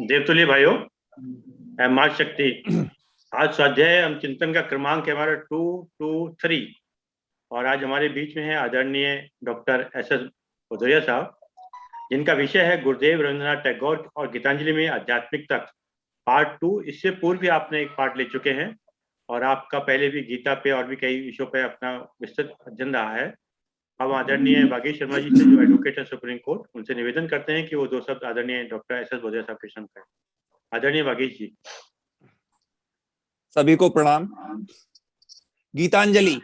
देवतुल्य भाइयों, मार्ग शक्ति आज स्वाध्याय हम चिंतन का क्रमांक है हमारा 223 और आज हमारे बीच में है आदरणीय डॉक्टर एस.एस. भदौरिया साहब, जिनका विषय है गुरुदेव रविंद्रनाथ टैगोर और गीतांजलि में आध्यात्मिक तक पार्ट 2। इससे पूर्व भी आपने एक पार्ट ले चुके हैं और आपका पहले भी गीता पे और भी कई विषयों पे अपना विस्तृत अध्ययन रहा है। अब आदरणीय वागीश शर्मा जी से, जो एडवोकेट है सुप्रीम कोर्ट, उनसे निवेदन करते हैं कि वो 2 शब्द आदरणीय डॉक्टर एस.एस. भदौरिया साहब के सामने करें। आदरणीय वागीश जी। सभी को प्रणाम। गीतांजलि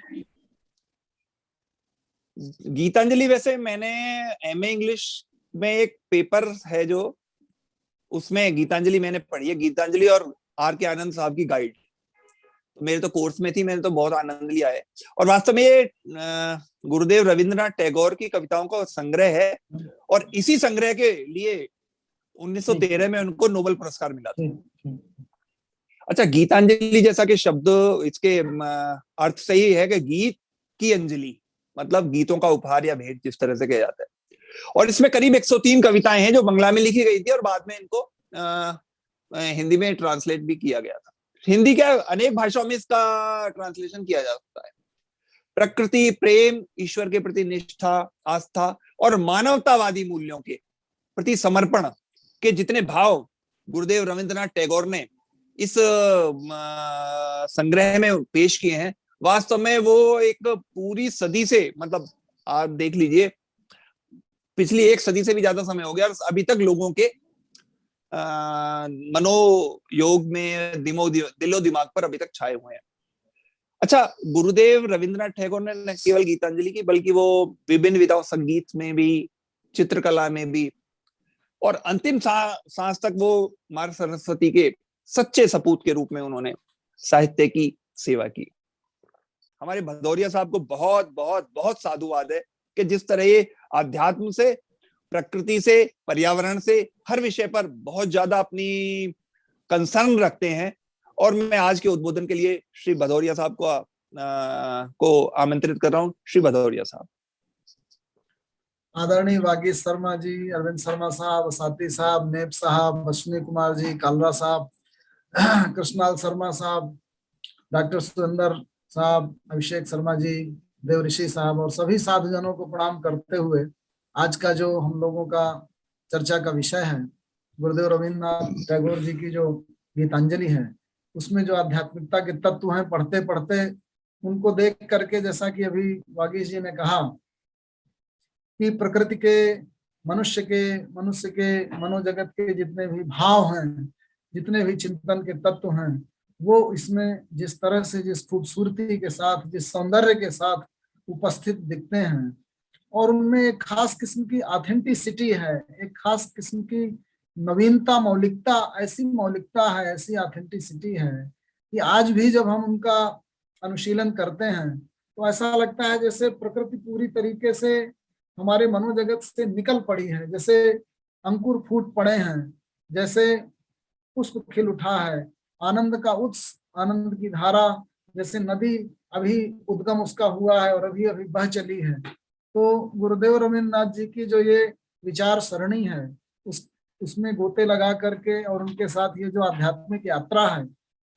वैसे मैंने एमए इंग्लिश में एक पेपर है जो उसमें गीतांजलि मैंने पढ़ी है, गीतांजलि और आर के आनंद साहब की गाइड मेरे तो कोर्स में थी, मैंने तो बहुत आनंद लिया है। और वास्तव में ये गुरुदेव रविंद्रनाथ टैगोर की कविताओं का संग्रह है और इसी संग्रह के लिए 1913 में उनको नोबेल पुरस्कार मिला था। अच्छा, गीतांजलि जैसा कि शब्द इसके अर्थ सही है कि गीत की अंजलि, मतलब गीतों का उपहार या भेंट जिस तरह से किया जाता है। और इसमें करीब 103 कविताएं हैं जो बांग्ला में लिखी गई थी और बाद में इनको हिंदी में ट्रांसलेट भी किया गया था। हिंदी क्या, अनेक भाषाओं में इसका ट्रांसलेशन किया जा सकता है। प्रकृति, प्रेम, ईश्वर के प्रति निष्ठा, आस्था और मानवतावादी मूल्यों के प्रति समर्पण के जितने भाव गुरुदेव रविंद्रनाथ टैगोर ने इस संग्रह में पेश किए हैं, वास्तव में वो एक पूरी सदी से, मतलब आप देख लीजिए पिछली 1 सदी से भी ज्यादा समय हो गया और अभी तक लोगों के मनोयोग में, दिलो दिमाग पर अभी तक छाए हुए हैं। अच्छा, गुरुदेव रविंद्रनाथ टैगोर ने न केवल गीतांजलि की, बल्कि वो विभिन्न विधाओं, संगीत में भी, चित्रकला में भी, और अंतिम सांस तक वो मां सरस्वती के सच्चे सपूत के रूप में उन्होंने साहित्य की सेवा की। हमारे भदौरिया साहब को बहुत बहुत बहुत साधुवाद है कि जिस तरह ये आध्यात्म से, प्रकृति से, पर्यावरण से, हर विषय पर बहुत ज्यादा अपनी कंसर्न रखते हैं। और मैं आज के उद्बोधन के लिए श्री भदौरिया साहब को आमंत्रित कर रहा हूं। श्री भदौरिया साहब। आदरणीय वागीश शर्मा जी, अरविंद शर्मा साहब, साथी साहब, नेब साहब, अश्विनी कुमार जी, कालरा साहब, कृष्णाल शर्मा साहब, डॉक्टर सुरेंद्र साहब, अभिषेक शर्मा जी, देव ऋषि साहब और सभी साधुजनों को प्रणाम करते हुए आज का जो हम लोगों का चर्चा का विषय है, गुरुदेव रविंद्रनाथ टैगोर जी की जो गीतांजलि है, उसमें जो आध्यात्मिकता के तत्व हैं, पढ़ते पढ़ते उनको देख करके, जैसा कि अभी वागीश जी ने कहा कि प्रकृति के, मनुष्य के मनोजगत के जितने भी भाव हैं, जितने भी चिंतन के तत्व हैं, वो इसमें जिस तरह से, जिस खूबसूरती के साथ, जिस सौंदर्य के साथ उपस्थित दिखते हैं, और उनमें एक खास किस्म की ऑथेंटिसिटी है, एक खास किस्म की नवीनता, मौलिकता, ऐसी मौलिकता है, ऐसी ऑथेंटिसिटी है कि आज भी जब हम उनका अनुशीलन करते हैं तो ऐसा लगता है जैसे प्रकृति पूरी तरीके से हमारे मनोजगत से निकल पड़ी है, जैसे अंकुर फूट पड़े हैं, जैसे पुष्प खिल उठा है, आनंद का उत्स, आनंद की धारा, जैसे नदी अभी उद्गम उसका हुआ है और अभी अभी बह चली है। तो गुरुदेव रविंद्रनाथ जी की जो ये विचार सरणी है, उसमें गोते लगा करके और उनके साथ ये जो आध्यात्मिक यात्रा है,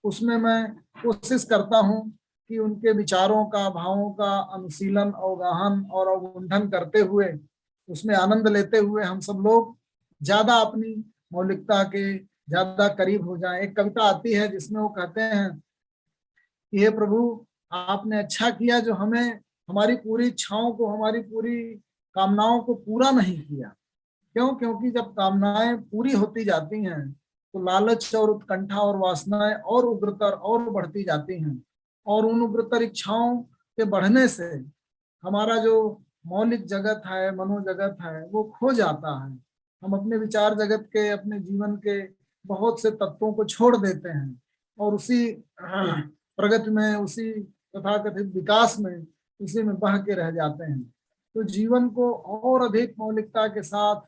उसमें मैं कोशिश करता हूँ कि उनके विचारों का, भावों का अनुशीलन, अवगाहन और अवगुंठन करते हुए, उसमें आनंद लेते हुए हम सब लोग ज्यादा अपनी मौलिकता के ज्यादा करीब हो जाएं। एक कविता आती है जिसमें वो कहते हैं कि हे प्रभु, आपने अच्छा किया जो हमें हमारी पूरी इच्छाओं को, हमारी पूरी कामनाओं को पूरा नहीं किया। क्यों? क्योंकि जब कामनाएं पूरी होती जाती हैं तो लालच और उत्कंठा और वासनाएं और उग्रतर और बढ़ती जाती हैं, और उन उग्रतर इच्छाओं के बढ़ने से हमारा जो मौलिक जगत है, मनोजगत है, वो खो जाता है। हम अपने विचार जगत के, अपने जीवन के बहुत से तत्वों को छोड़ देते हैं और उसी प्रगति में, उसी तथाकथित विकास में, उसी में बह के रह जाते हैं। तो जीवन को और अधिक मौलिकता के साथ,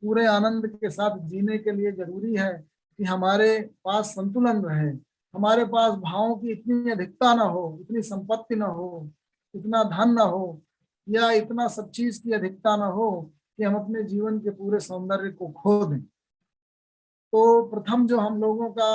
पूरे आनंद के साथ जीने के लिए जरूरी है कि हमारे पास संतुलन रहे, हमारे पास भावों की इतनी अधिकता ना हो, इतनी संपत्ति ना हो, इतना धन ना हो, या इतना सब चीज की अधिकता ना हो कि हम अपने जीवन के पूरे सौंदर्य को खो दें। तो प्रथम जो हम लोगों का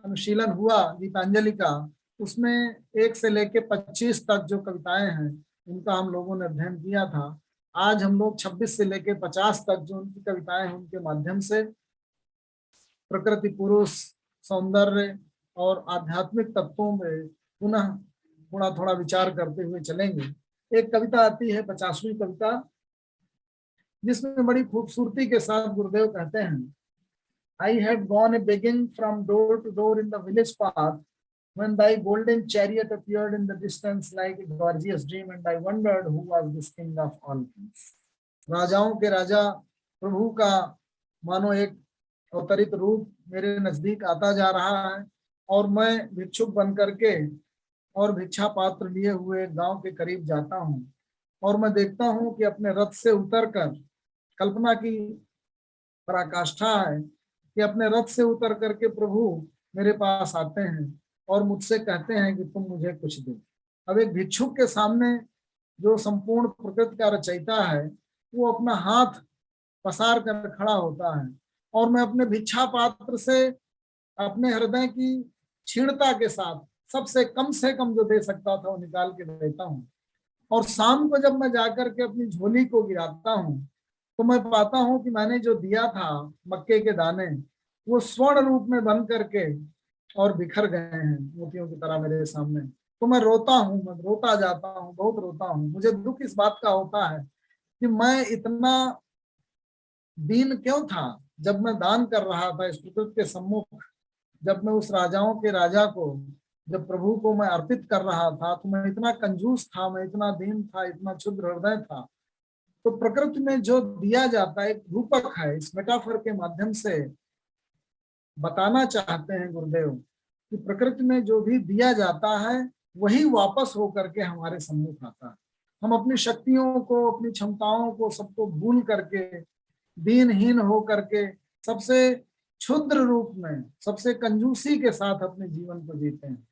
अनुशीलन हुआ गीतांजलि का, उसमें 1 से लेके 25 तक जो कविताएं हैं उनका हम लोगों ने अध्ययन किया था। आज हम लोग 26 से लेके 50 तक जो उनकी कविताएं हैं उनके माध्यम से प्रकृति, पुरुष, सौंदर्य और आध्यात्मिक तत्वों में पुनः थोड़ा थोड़ा विचार करते हुए चलेंगे। एक कविता आती है 50वीं कविता, जिसमें बड़ी खूबसूरती के साथ गुरुदेव कहते हैं, I had gone a begging from door to door in the village path when thy golden chariot appeared in the distance like a gorgeous dream, and I wondered who was this king of all kings. राजाओं के राजा प्रभु का मानो एक अवतरित रूप मेरे नजदीक आता जा रहा है, और मैं भिक्षुक बन करके और भिक्षा पात्र लिए हुए गांव के करीब जाता हूँ, और मैं देखता हूँ कि अपने रथ से उतरकर, कल्पना की पराकाष्ठा है कि अपने रथ से उतर करके प्रभु मेरे पास आते हैं और मुझसे कहते हैं कि तुम मुझे कुछ दो। अब एक भिक्षुक के सामने जो संपूर्ण प्रकृति का रचयिता है, वो अपना हाथ पसार कर खड़ा होता है, और मैं अपने भिक्षा पात्र से अपने हृदय की क्षीणता के साथ सबसे कम से कम जो दे सकता था वो निकाल के देता हूँ। और शाम को जब मैं जाकर के अपनी झोली को गिराता हूँ, तो मैं पाता हूँ कि मैंने जो दिया था मक्के के दाने, वो स्वर्ण रूप में बन करके और बिखर गए हैं मोतियों की तरह मेरे सामने। तो मैं रोता हूँ, मैं रोता जाता हूँ, बहुत रोता हूँ। मुझे दुख इस बात का होता है कि मैं इतना दीन क्यों था जब मैं दान कर रहा था इस प्रकृति के सम्मुख। जब मैं उस राजाओं के राजा को, जब प्रभु को मैं अर्पित कर रहा था, तो मैं इतना कंजूस था, मैं इतना दीन था, इतना क्षुद्र हृदय था। तो प्रकृति में जो दिया जाता है एक रूपक है। इस मेटाफर के माध्यम से बताना चाहते हैं गुरुदेव कि प्रकृति में जो भी दिया जाता है वही वापस होकर के हमारे सम्मुख आता है। हम अपनी शक्तियों को, अपनी क्षमताओं को, सबको भूल करके, दीनहीन हो करके, सबसे क्षुद्र रूप में, सबसे कंजूसी के साथ अपने जीवन को जीते हैं।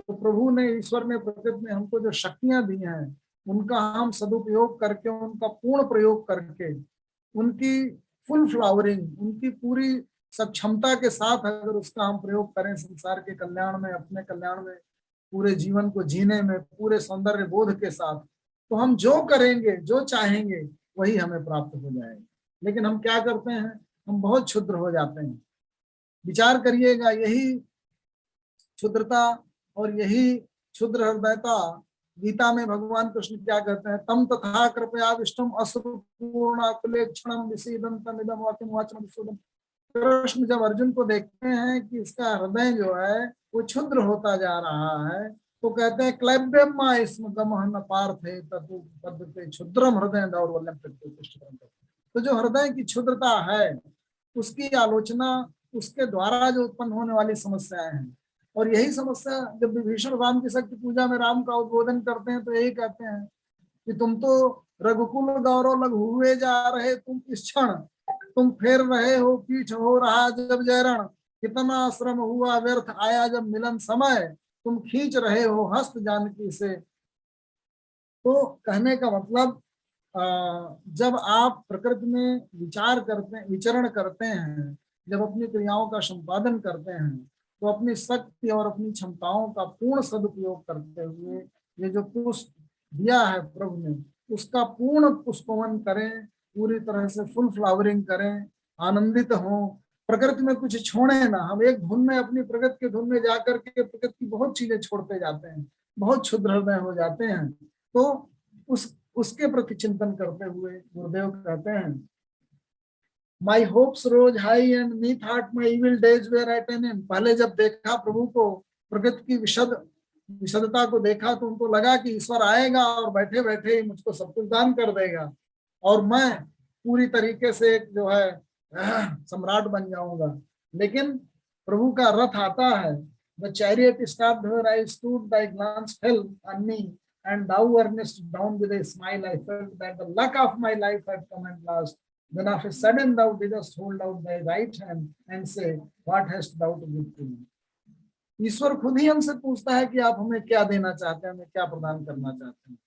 तो प्रभु ने, ईश्वर ने प्रकृति में हमको जो शक्तियां दी हैं, उनका हम सदुपयोग करके, उनका पूर्ण प्रयोग करके, उनकी फुल फ्लावरिंग, उनकी पूरी सक्षमता के साथ अगर उसका हम प्रयोग करें संसार के कल्याण में, अपने कल्याण में, पूरे जीवन को जीने में, पूरे सौंदर्य बोध के साथ, तो हम जो करेंगे, जो चाहेंगे, वही हमें प्राप्त हो जाएगा। लेकिन हम क्या करते हैं, हम बहुत क्षुद्र हो जाते हैं। विचार करिएगा, यही क्षुद्रता और यही क्षुद्र हृदयता गीता में भगवान कृष्ण क्या कहते हैं, तम तथा कृपया विष्णुम असुपूर्णाकुले क्षणम विसीदंतम इदम वाक्यम वाचनम विशुद्धम। कृष्ण जब अर्जुन को देखते हैं कि इसका हृदय जो है वो क्षुद्र होता जा रहा है, तो कहते हैं क्लैब्यम इसम गमहन पार्थे ततु पद्धते क्षुद्रम हृदय दौर्बल्यम प्रत्युत्तिष्ठितम। तो जो हृदय की क्षुद्रता है उसकी आलोचना, उसके द्वारा जो उत्पन्न होने वाली समस्याएं हैं, और यही समस्या जब विभीषण राम की शक्ति पूजा में राम का उद्बोधन करते हैं तो यही कहते हैं कि तुम तो रघुकुल गौरव लघु हुए जा रहे, तुम इस क्षण तुम फेर रहे हो पीठ, हो रहा जब जयरण, कितना श्रम हुआ व्यर्थ, आया जब मिलन समय, तुम खींच रहे हो हस्त जानकी से। तो कहने का मतलब, जब आप प्रकृति में विचार करते हैं, विचरण करते हैं, जब अपनी क्रियाओं का संपादन करते हैं, तो अपनी शक्ति और अपनी क्षमताओं का पूर्ण सदुपयोग करते हुए ये जो पुष्प दिया है प्रभु ने, उसका पूर्ण पुष्पवन करें, पूरी तरह से फुल फ्लावरिंग करें, आनंदित हों, प्रकृति में कुछ छोड़े ना। हम एक धुन में, अपनी प्रकृति की धुन में जाकर के प्रकृति की बहुत चीजें छोड़ते जाते हैं, बहुत क्षुद्र हृदय हो जाते हैं। तो उसके प्रति चिंतन करते हुए गुरुदेव कहते हैं My hopes rose high and methought my evil days were at an end. पहले जब देखा प्रभु को, प्रकृति की विशदता को देखा, तो उनको लगा कि ईश्वर आएगा और बैठे बैठे ही मुझको सब कुछ दान कर देगा और मैं पूरी तरीके से एक जो है सम्राट बन जाऊंगा। लेकिन प्रभु का रथ आता है। The chariot stopped where I stood, thy glance fell on me, and thou earnest down with a smile. I felt that the luck of my life had come at last. Then of a sudden thou didst hold out thy right hand and say, what hast thou to give to me? ईश्वर खुद ही हमसे पूछता है कि आप हमें क्या देना चाहते हैं, हमें क्या प्रदान करना चाहते हैं।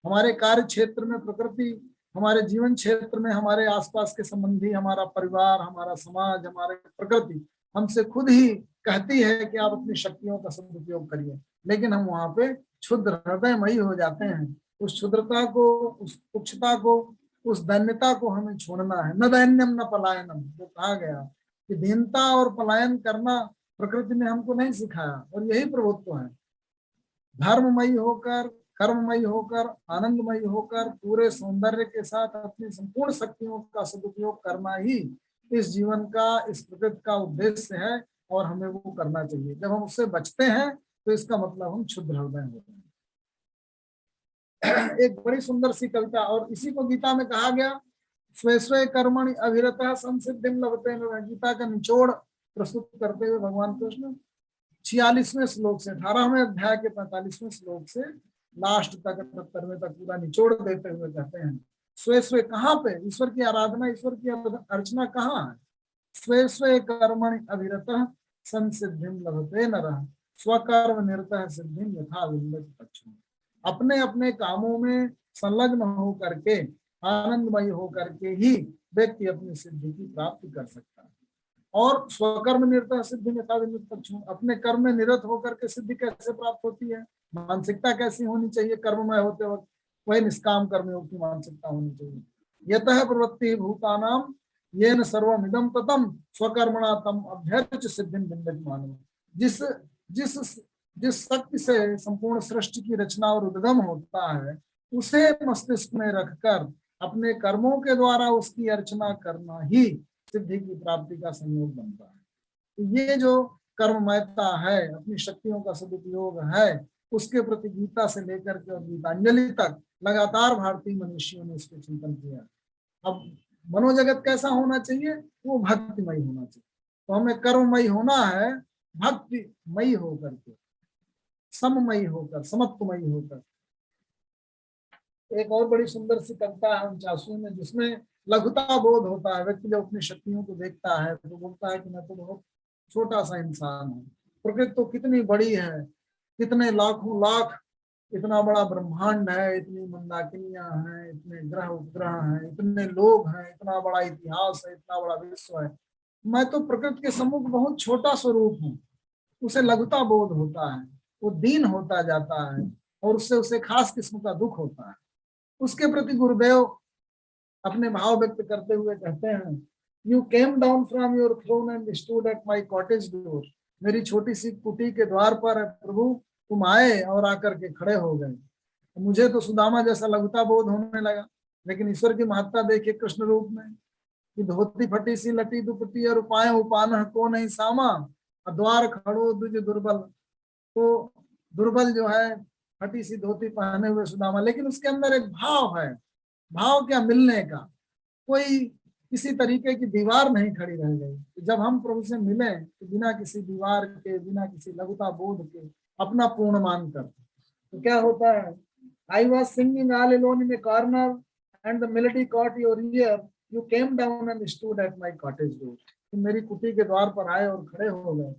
हमारे कार्य क्षेत्र में प्रकृति, हमारे जीवन क्षेत्र में हमारे आसपास के संबंधी, हमारा परिवार, हमारा समाज, हमारे प्रकृति हमसे खुद ही कहती है कि आप अपनी शक्तियों का सदुपयोग करिए, लेकिन हम वहां पे क्षुद्र हृदयमयी हो जाते हैं। उस क्षुद्रता को, उस तुच्छता को, उस दैन्यता को हमें छोड़ना है। न दैन्यम न पलायनम, जो कहा गया कि दीनता और पलायन करना प्रकृति ने हमको नहीं सिखाया, और यही प्रभुत्व है। धर्ममयी होकर, कर्ममयी होकर, आनंदमयी होकर, पूरे सौंदर्य के साथ अपनी संपूर्ण शक्तियों का सदुपयोग करना ही इस जीवन का, इस प्रकृति का उद्देश्य है, और हमें वो करना चाहिए। जब हम उससे बचते हैं तो इसका मतलब हम क्षुद्र हृदय होते हैं। एक बड़ी सुंदर सी कविता, और इसी को गीता में कहा गया, स्वे स्वे कर्मणि अविरतः संसिद्धिं लभते नरः। गीता का निचोड़ प्रस्तुत करते हुए भगवान कृष्ण 46वें श्लोक से 18वें अध्याय के 45वें श्लोक से लास्ट तक 78वें तक पूरा निचोड़ देते हुए कहते हैं, स्वे स्वे कहाँ पे ईश्वर की आराधना, ईश्वर की अर्चना कहाँ है? स्वे स्वे कर्मणि अविरतः संसिद्धिं लभते नरः स्वकर्म निरतः सिद्धिं यथा विन्दति पक्षिणः। अपने अपने कामों में संलग्न हो करके, आनंदमय हो करके ही व्यक्ति अपनी सिद्धि की प्राप्ति कर सकता है। और स्वकर्म निरत सिद्धि में अपने कर्म में निरत होकर के सिद्धि कैसे प्राप्त होती है? मानसिकता कैसी होनी चाहिए? कर्ममय होते वक्त वही निष्काम कर्मयोग की मानसिकता होनी चाहिए। यतः प्रवृत्ति भूतानाम येन सर्वमिदं ततम स्वकर्मणा तम अभ्यर्च्य सिद्धिं विन्दति मानव। जिस शक्ति से संपूर्ण सृष्टि की रचना और उद्गम होता है, उसे मस्तिष्क में रखकर अपने कर्मों के द्वारा उसकी अर्चना करना ही सिद्धि की प्राप्ति का संयोग बनता है। तो ये जो कर्ममयता है, अपनी शक्तियों का सदुपयोग है, उसके प्रति गीता से लेकर के और गीतांजलि तक लगातार भारतीय मनुष्यों ने इसको चिंतन किया। अब मनोजगत कैसा होना चाहिए? वो भक्तिमय होना चाहिए। तो हमें कर्ममयी होना है, भक्तिमयी होकर के, सममयी होकर, समत्वमयी होकर। एक और बड़ी सुंदर सी कविता है 49 में, जिसमें लघुता बोध होता है। व्यक्ति जब अपनी शक्तियों को देखता है तो बोलता है कि मैं तो बहुत छोटा सा इंसान हूँ, प्रकृति तो कितनी बड़ी है, कितने लाखों लाख, इतना बड़ा ब्रह्मांड है, इतनी मंदाकिनियां हैं, इतने ग्रह उपग्रह हैं, इतने लोग हैं, इतना बड़ा इतिहास है, इतना बड़ा विश्व है, मैं तो प्रकृति के सम्मुख बहुत छोटा स्वरूप हूँ। उसे लघुता बोध होता है, वो दीन होता जाता है, और उससे उसे खास किस्म का दुख होता है। उसके प्रति गुरुदेव अपने भाव व्यक्त करते हुए कहते हैं, you came down from your throne and stood at my cottage door. मेरी छोटी सी कुटी के द्वार पर प्रभु तुम आए और आकर के खड़े हो गए। मुझे तो सुदामा जैसा लघुता बोध होने लगा, लेकिन ईश्वर की महत्ता देखिए कृष्ण रूप में, कि धोती फटी सी लटी दुपटी और उपाय उपान को नहीं सामा, द्वार खड़ो दुज दुर्बल। तो दुर्बल जो है, फटी सी धोती पहने हुए सुदामा, लेकिन उसके अंदर एक भाव है। भाव क्या? मिलने का। कोई किसी तरीके की दीवार नहीं खड़ी रह गई। जब हम प्रभु से मिले तो बिना किसी दीवार के, बिना किसी लघुता बोध के, अपना पूर्ण मान कर, तो क्या होता है? I was singing all alone in a corner and the melody caught your ear, you came down and stood at my cottage door. तुम मेरी कुटी के द्वार पर आए और खड़े हो गए।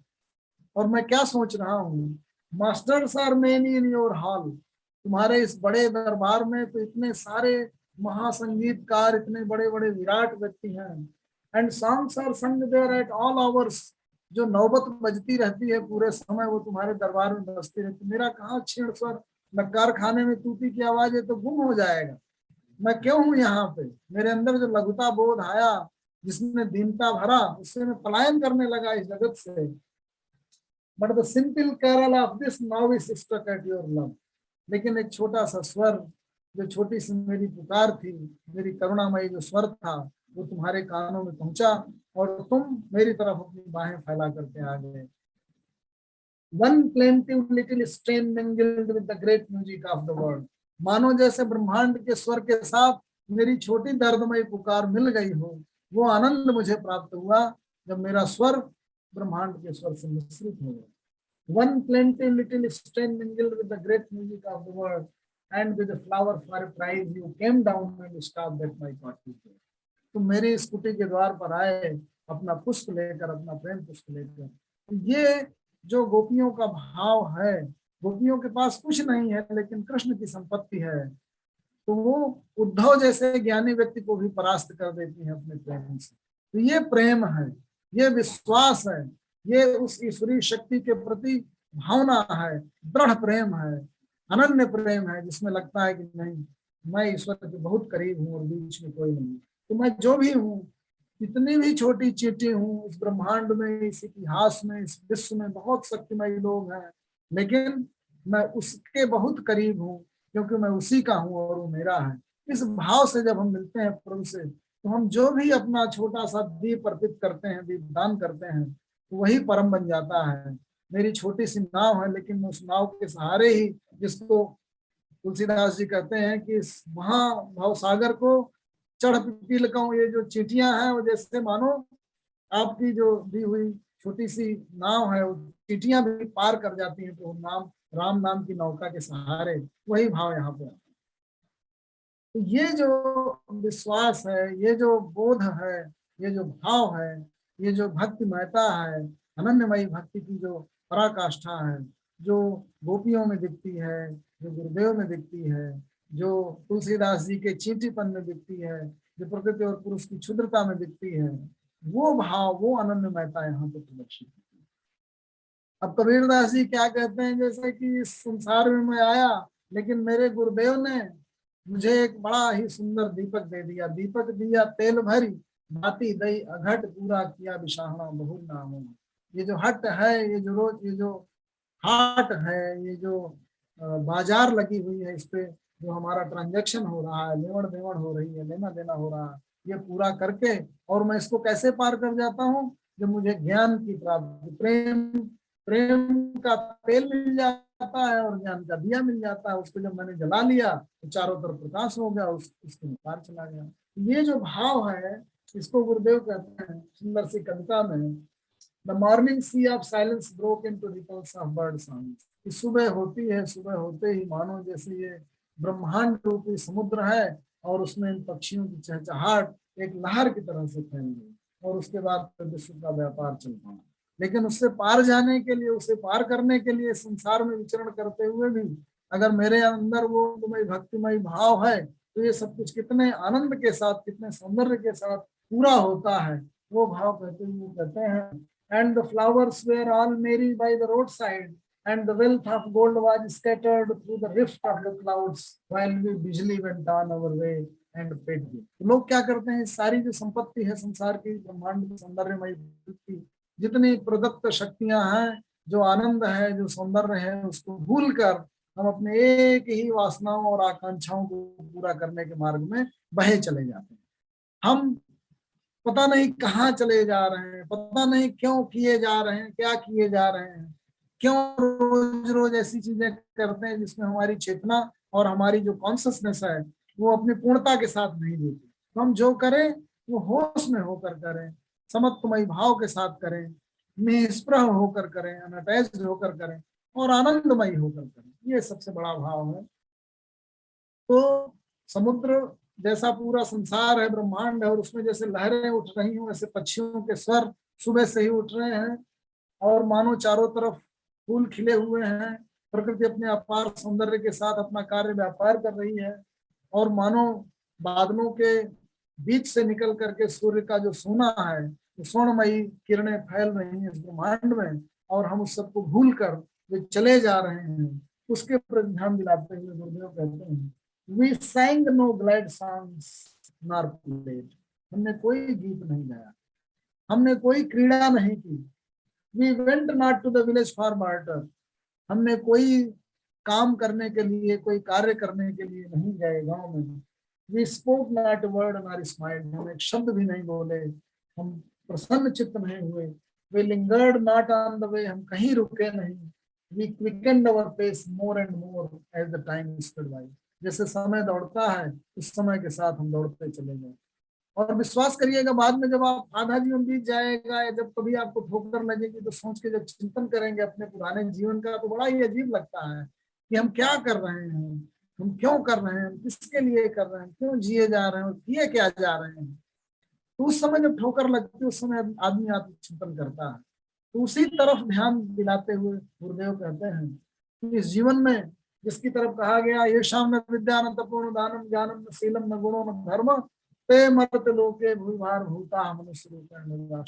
और मैं क्या सोच रहा हूँ, masters are many in your hall. तुम्हारे इस बड़े दरबार में तो इतने सारे महासंगीतकार, इतने बड़े बड़े विराट व्यक्ति हैं। एंड सॉन्ग्स आर संग देयर एट ऑल आवर्स। जो नौबत बजती रहती है पूरे समय, वो तुम्हारे दरबार में बजती रहती। मेरा कहाँ छेड़ स्वर, न कारखाने में तूती की आवाज है तो गुम हो जाएगा। मैं क्यों हूँ यहाँ पे? मेरे अंदर जो लघुता बोध आया, जिसमें दीनता भरा, उससे मैं पलायन करने लगा इस जगत से। But the simple carol of this novice struck at your love. लेकिन एक छोटा सा स्वर, जो छोटी सी मेरी पुकार थी, मेरी करुणामयी जो स्वर था, वो तुम्हारे कानों में पहुंचा और तुम मेरी तरफ अपनी बाहें फैला करके आ गए। One plaintive little strain mingled with the great music of the world. मानो जैसे ब्रह्मांड के स्वर के साथ मेरी छोटी दर्दमय पुकार मिल गई हो। वो आनंद मुझे प्राप्त हुआ जब मेरा स्वर ब्रह्मांड के स्वर से मिश्रित हो गया। One plaintive little strain mingled with the great music of the world, and with a flower for a prize you came down and stopped at my cottage door. तुम मेरी स्कूटी के द्वार पर आए अपना पुष्प लेकर, अपना प्रेम पुष्प लेकर। ये जो गोपियों का भाव है, गोपियों के पास कुछ नहीं है लेकिन कृष्ण की संपत्ति है, तो वो उद्धव जैसे ज्ञानी व्यक्ति को भी परास्त कर देती है अपने प्रेम से। तो ये प्रेम है, ये विश्वास है, ये उस ईश्वरीय शक्ति के प्रति भावना है, दृढ़ प्रेम है, अनन्य प्रेम है, जिसमें लगता है कि नहीं, मैं ईश्वर के बहुत करीब हूँ और बीच में कोई नहीं। तो मैं जो भी हूँ, कितनी भी छोटी चींटी हूँ इस ब्रह्मांड में, इस इतिहास में, इस विश्व में बहुत शक्तिमय लोग हैं, लेकिन मैं उसके बहुत करीब हूँ क्योंकि मैं उसी का हूँ और वो मेरा है। इस भाव से जब हम मिलते हैं प्रभु से, तो हम जो भी अपना छोटा सा दीप अर्पित करते हैं, दीप दान करते हैं, तो वही परम बन जाता है। मेरी छोटी सी नाव है, लेकिन उस नाव के सहारे ही, जिसको तुलसीदास जी कहते हैं कि इस महाभव सागर को चढ़ पी लकाऊं, ये जो चींटियां हैं वो जैसे मानो आपकी जो दी हुई छोटी सी नाव है, वो चींटियां भी पार कर जाती हैं, तो नाम राम नाम की नौका के सहारे, वही भाव यहाँ पे। तो ये जो विश्वास है, ये जो बोध है, ये जो भाव है, ये जो भक्तिमयता है, अनन्यमयी भक्ति की जो पराकाष्ठा है, जो गोपियों में दिखती है, जो गुरुदेव में दिखती है, जो तुलसीदास जी के चींटीपन में दिखती है, जो प्रकृति और पुरुष की क्षुद्रता में दिखती है, वो भाव, वो अनन्यमयता यहाँ पे प्रदर्शित है। अब कबीरदास जी क्या कहते हैं, जैसे कि इस संसार में मैं आया, लेकिन मेरे गुरुदेव ने मुझे एक बड़ा ही सुंदर दीपक दे दिया। दीपक दिया तेल भरी, बाती दई अघट पूरा किया विषाहना बहु नामों। ये जो हट है, ये जो रोज, ये जो हाट है, ये जो बाजार लगी हुई है, इस पे जो हमारा ट्रांजैक्शन हो रहा है, लेवड़ देवड़ हो रही है, लेना देना हो रहा है, ये पूरा करके, और मैं इसको कैसे पार कर जाता हूँ, जब मुझे ज्ञान की प्राप्ति, प्रेम का तेल मिल जाता है और ज्ञान का दिया मिल जाता है। उसको जब मैंने जला लिया तो चारों तरफ प्रकाश हो गया, उसके पार चला गया। ये जो भाव है, इसको गुरुदेव कहते हैं सुंदर सी कविता में, the morning sea of silence broke into ripples of bird sound. सुबह होती है, सुबह होते ही मानो जैसे ये ब्रह्मांड रूपी समुद्र है और उसमें इन पक्षियों की चहचहाट एक लहर की तरह से फैल गई, और उसके बाद विश्व का व्यापार चल पड़ा। लेकिन उससे पार जाने के लिए, उसे पार करने के लिए, संसार में विचरण करते हुए भी अगर मेरे अंदर वो भक्तिमय भाव है, तो ये सब कुछ कितने आनंद के साथ, कितने सौंदर्य के साथ पूरा होता है। वो भाव कहते हुए कहते हैं, and the flowers were all merry by the roadside, and the wealth of gold was scattered through the rift of the clouds, while we busily went on our way and paid them। तो लोग क्या करते हैं, सारी जो संपत्ति है संसार की, ब्रह्मांड की सौंदर्यमय जितनी प्रदत्त शक्तियां हैं, जो आनंद है, जो सौंदर्य है, उसको भूलकर हम अपने एक ही वासनाओं और आकांक्षाओं को पूरा करने के मार्ग में बहे चले जाते हैं। हम पता नहीं कहाँ चले जा रहे हैं, पता नहीं क्यों किए जा रहे हैं, क्या किए जा रहे हैं, क्यों रोज रोज ऐसी चीजें करते हैं जिसमें हमारी चेतना और हमारी जो कॉन्शियसनेस है वो अपनी पूर्णता के साथ नहीं देती। तो हम जो करें वो होश में होकर करें, समत्वमय भाव के साथ करें, निष्प्रह होकर करें, अनअटैच्ड होकर करें और आनंदमय होकर करें। ये सबसे बड़ा भाव है। तो समुद्र जैसा पूरा संसार है, ब्रह्मांड है, और उसमें जैसे लहरें उठ रही हूँ, वैसे पक्षियों के स्वर सुबह से ही उठ रहे हैं, और मानो चारों तरफ फूल खिले हुए हैं, प्रकृति अपने अपार सौंदर्य के साथ अपना कार्य व्यापार कर रही है, और मानो बादलों के बीच से निकल करके सूर्य का जो सोना है, तो स्वर्णमयी किरणें फैल रही हैं इस ब्रह्मांड में, और हम उस सबको भूल कर जो चले जा रहे हैं, उसके प्रति ध्यान दिलाते हुए गुरुदेव कहते हैं, We sang no glad songs nor played। हमने कोई गीत नहीं गाया, हमने कोई क्रीड़ा नहीं की। We went not to the village for barter। हमने कोई काम करने के लिए, कोई कार्य करने के लिए नहीं गए गांव में, we spoke not a word not smiled, हम एक शब्द भी नहीं बोले, हम प्रसन्न चित्त नहीं हुए। We lingered not on the way, हम कहीं रुके नहीं। We quickened our pace more and more as the time speed by, जैसे समय दौड़ता है उस समय के साथ हम दौड़ते चले गए। और विश्वास करिएगा, बाद में जब आप आधा जीवन बीत जाएगा या जब कभी आपको ठोकर लगेगी तो सोच के जब चिंतन करेंगे अपने पुराने जीवन का, तो बड़ा ही अजीब लगता है कि हम क्या कर रहे हैं, हम क्यों कर रहे हैं, किसके लिए कर रहे हैं, क्यों जिए जा रहे हैं और किए क्या जा रहे हैं। तो उस समय जब ठोकर लगती है उस समय आदमी आत्मचिंतन करता है। तो उसी तरफ ध्यान दिलाते हुए गुरुदेव कहते हैं कि इस जीवन में जिसकी तरफ कहा गया, ये शाम विद्यान तपोन दानम ज्ञानम न शीलम न गुणो न धर्म ते मत लोके भूभार भूता मनुष्य रूप।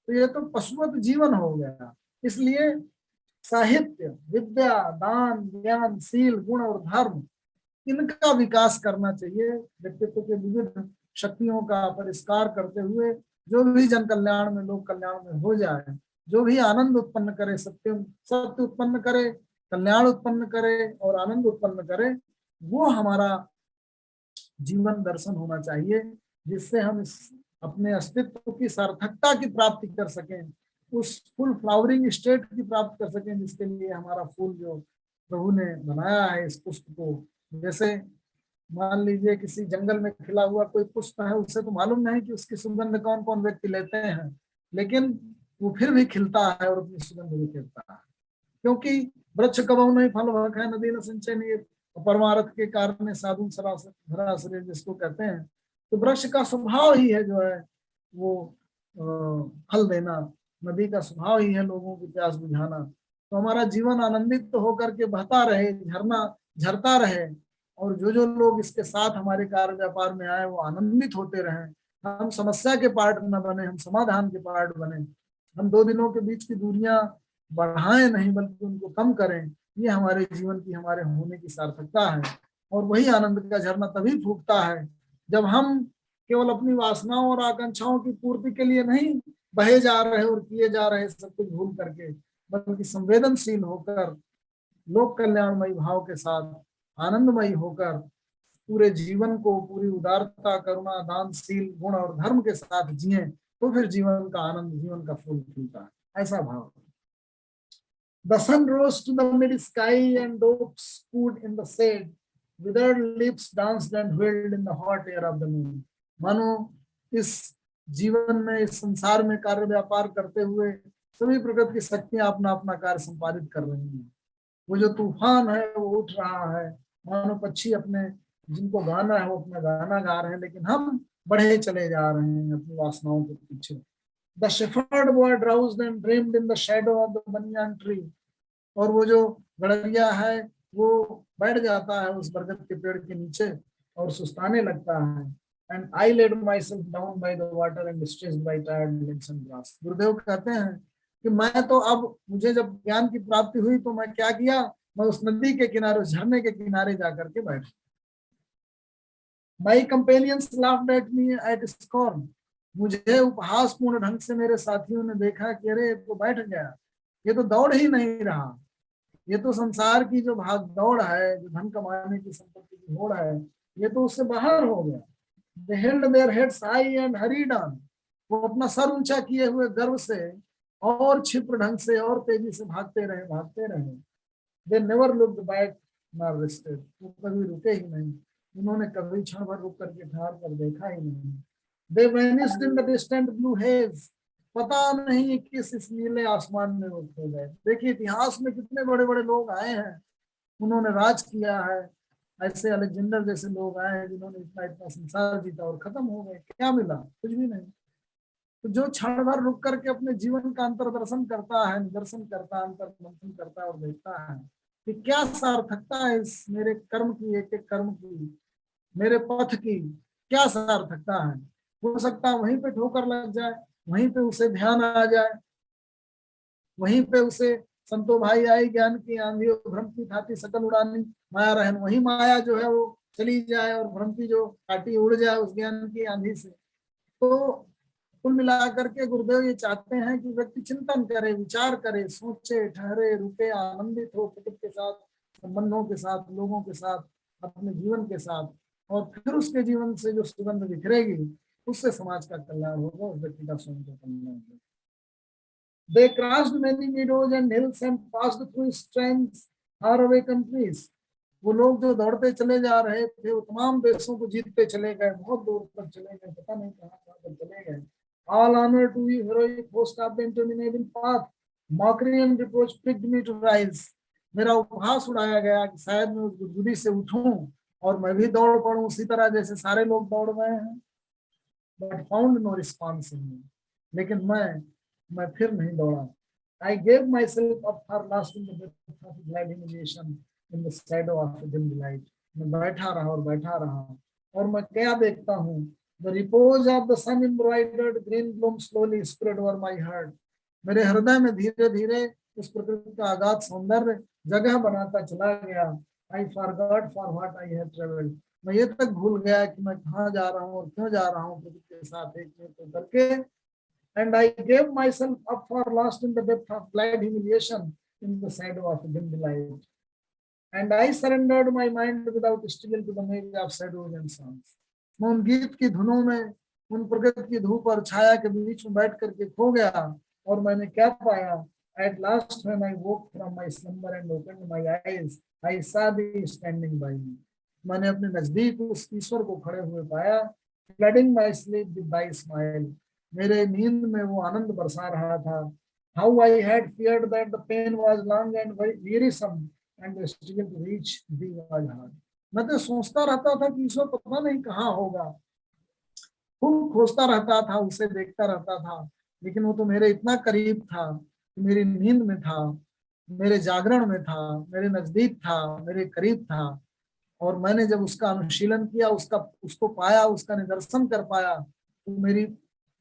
तो ये तो पशुवत जीवन हो गया। इसलिए साहित्य, विद्या, दान, ज्ञान, शील, गुण और धर्म, इनका विकास करना चाहिए। व्यक्तित्व के विविध शक्तियों का परिष्कार करते हुए जो भी जन कल्याण में, लोक कल्याण में हो जाए, जो भी आनंद उत्पन्न करे, सत्य उत्पन्न करे, कल्याण उत्पन्न करे और आनंद उत्पन्न करे, वो हमारा जीवन दर्शन होना चाहिए, जिससे हम इस अपने अस्तित्व की सार्थकता की प्राप्ति कर सकें, उस फुल फ्लावरिंग स्टेट की प्राप्ति कर सकें, जिसके लिए हमारा फूल जो प्रभु ने बनाया है इस पुष्प को। जैसे मान लीजिए किसी जंगल में खिला हुआ कोई पुष्प है, उसे तो मालूम नहीं कि उसकी सुगंध कौन कौन व्यक्ति लेते हैं, लेकिन वो फिर भी खिलता है और अपनी सुगंध भी खिलता है, क्योंकि वृक्ष कबहु नहीं फल भख है, नदी न सिंचय नीर, परमारथ के कारण साधु धराश्रय जिसको कहते हैं। तो वृक्ष का स्वभाव ही है जो है वो फल देना, नदी का स्वभाव ही है लोगों की प्यास बुझाना। तो हमारा जीवन आनंदित तो होकर के बहता रहे, झरना झरता रहे, और जो लोग इसके साथ हमारे कार्य व्यापार में आए वो आनंदित होते रहें। हम समस्या के पार्ट न बने, हम समाधान के पार्ट बने। हम दो दिनों के बीच की दूरियां बढ़ाएं नहीं बल्कि उनको कम करें। ये हमारे जीवन की, हमारे होने की सार्थकता है। और वही आनंद का झरना तभी फूटता है जब हम केवल अपनी वासनाओं और आकांक्षाओं की पूर्ति के लिए नहीं बहे जा रहे और किए जा रहे सब कुछ भूल करके, बल्कि संवेदनशील होकर, लोक कल्याणमयी भाव के साथ, आनंदमयी होकर पूरे जीवन को पूरी उदारता, करुणा, दानशील गुण और धर्म के साथ जिए, तो फिर जीवन का आनंद, जीवन का फूल खिलता है। ऐसा भाव। The sun rose to the mid sky and doves cooed in the shade. Withered lips danced and wailed in the hot air of the noon. मानो इस जीवन में, इस संसार में कार्य व्यापार करते हुए सभी प्रकृति की शक्तियां अपना अपना कार्य संपादित कर रही हैं। वो जो तूफान है वो उठ रहा है, मानो पक्षी अपने जिनको गाना है वो अपना गाना गा रहे हैं, लेकिन हम बढ़े चले जा रहे हैं अपनी वासनाओं के पीछे। The shepherd boy drowsed and dreamed in the shadow of the banyan tree. और वो जो गड़रिया है वो बैठ जाता है उस बरगद के पेड़ के नीचे और सुस्ताने लगता है। And I laid myself down by the water and stretched by tired legs and grass. गुरुदेव कहते हैं कि मैं तो अब, मुझे जब ज्ञान की प्राप्ति हुई तो मैं क्या किया, मैं उस नदी के किनारे, उस झरने के किनारे जाकर के बैठ। My companions laughed at me at scorn. मुझे उपहासपूर्ण ढंग से मेरे साथियों ने देखा कि अरे ये तो बैठ गया, ये तो दौड़ ही नहीं रहा, ये तो संसार की जो भाग दौड़ है, जो धन कमाने की, संपत्ति की होड़ है, ये तो उससे बाहर हो गया। They held their heads high and hurried on. वो अपना सर ऊंचा किए हुए गर्व से और क्षिप्र ढंग से और तेजी से भागते रहे, भागते रहे। They never looked back nor rested. वो कभी रुके ही नहीं, उन्होंने कभी क्षण भर रुक करके ठहर कर देखा ही नहीं। They vanished in the distant blue haze. पता नहीं किस इस नीले आसमान में वो खो गए। देखिए इतिहास में कितने बड़े बड़े लोग आए हैं, उन्होंने राज किया है। ऐसे अलेक्जेंडर जैसे लोग आए हैं जिन्होंने इतना इतना संसार जीता और खत्म हो गए, क्या मिला? कुछ भी नहीं। तो जो क्षण भर रुक करके अपने जीवन का अंतर्दर्शन करता है, निदर्शन करता है, अंतर मंथन करता है और देखता है कि क्या सार्थकता है इस मेरे कर्म की, एक एक कर्म की, मेरे पथ की क्या सार्थकता है। हो सकता है वहीं पे ठोकर लग जाए, वहीं पे उसे ध्यान आ जाए, वहीं पे उसे संतो भाई आई ज्ञान की आंधी और भ्रम की थाती सकल उड़ानी माया रहन, वही माया जो है वो चली जाए और भ्रम की जो काटी उड़ जाए उस ज्ञान की आंधी से। तो कुल मिलाकर के गुरुदेव ये चाहते हैं कि व्यक्ति चिंतन करे, विचार करे, सोचे, ठहरे, रुके, आनंदित हो प्रकृति के साथ, संबंधों के साथ, लोगों के साथ, अपने जीवन के साथ, और फिर उसके जीवन से जो सुगंध बिखरेगी उससे समाज का कल्याण होगा, उस व्यक्ति का स्वयं का कल्याण होगा। They crossed many meadows and hills and passed through strange faraway countries. वो लोग जो दौड़ते चले जा रहे थे वो तमाम देशों को जीतते चले गए, बहुत दूर तक चले गए, पता नहीं कहाँ कहाँ तक चले गए। All honor to you, heroic host of the interminable path. Mockery and reproach pricked me to rise. मेरा उपहास उड़ाया गया कि शायद मैं उस गुदगुदी से उठूं और मैं भी दौड़ पड़ूं उसी तरह जैसे सारे लोग दौड़ गए हैं। But found no response in me. लेकिन मैं फिर नहीं दौड़ा। I gave myself up for lost in the depth of glad humiliation in the shadow of a dim delight. मैं बैठा रहा और बैठा रहा और मैं क्या देखता हूँ, the repose of the sun embroidered green bloom slowly spread over my heart. मेरे हृदय में धीरे धीरे उस प्रकृति का अगाध सौंदर्य जगह बनाता चला गया। I forgot for what I had traveled. मैं ये तक भूल गया कि मैं कहाँ जा रहा हूँ और क्यों जा रहा हूँ प्रकृति के साथ एक मिनट करके। And I gave myself up for lost in the depth of glad humiliation in the shadow of dim delight. And I surrendered my mind without struggle to the maze of shadows and sounds. मैं उन गीत की धुनों में, उन प्रकृति की धूप और छाया के बीच में बैठ करके खो गया और मैंने क्या पाया? At last when I woke from my slumber and opened my eyes, I saw thee standing by me. मैंने अपने नजदीक उस ईश्वर को खड़े हुए पाया। Flooding my sleep with thy smile. मेरे नींद में वो आनंद बरसा रहा था। How I had feared that the pain was long and wearisome and the struggle to reach thee was hard. मैं तो सोचता रहता था कि ईश्वर पता नहीं कहाँ होगा, खूब खोजता रहता था, उसे देखता रहता था, लेकिन वो तो मेरे इतना करीब था, मेरी नींद में था, मेरे जागरण में था, मेरे नजदीक था, मेरे करीब था। और मैंने जब उसका अनुशीलन किया, उसको पाया, उसका निदर्शन कर पाया, तो मेरी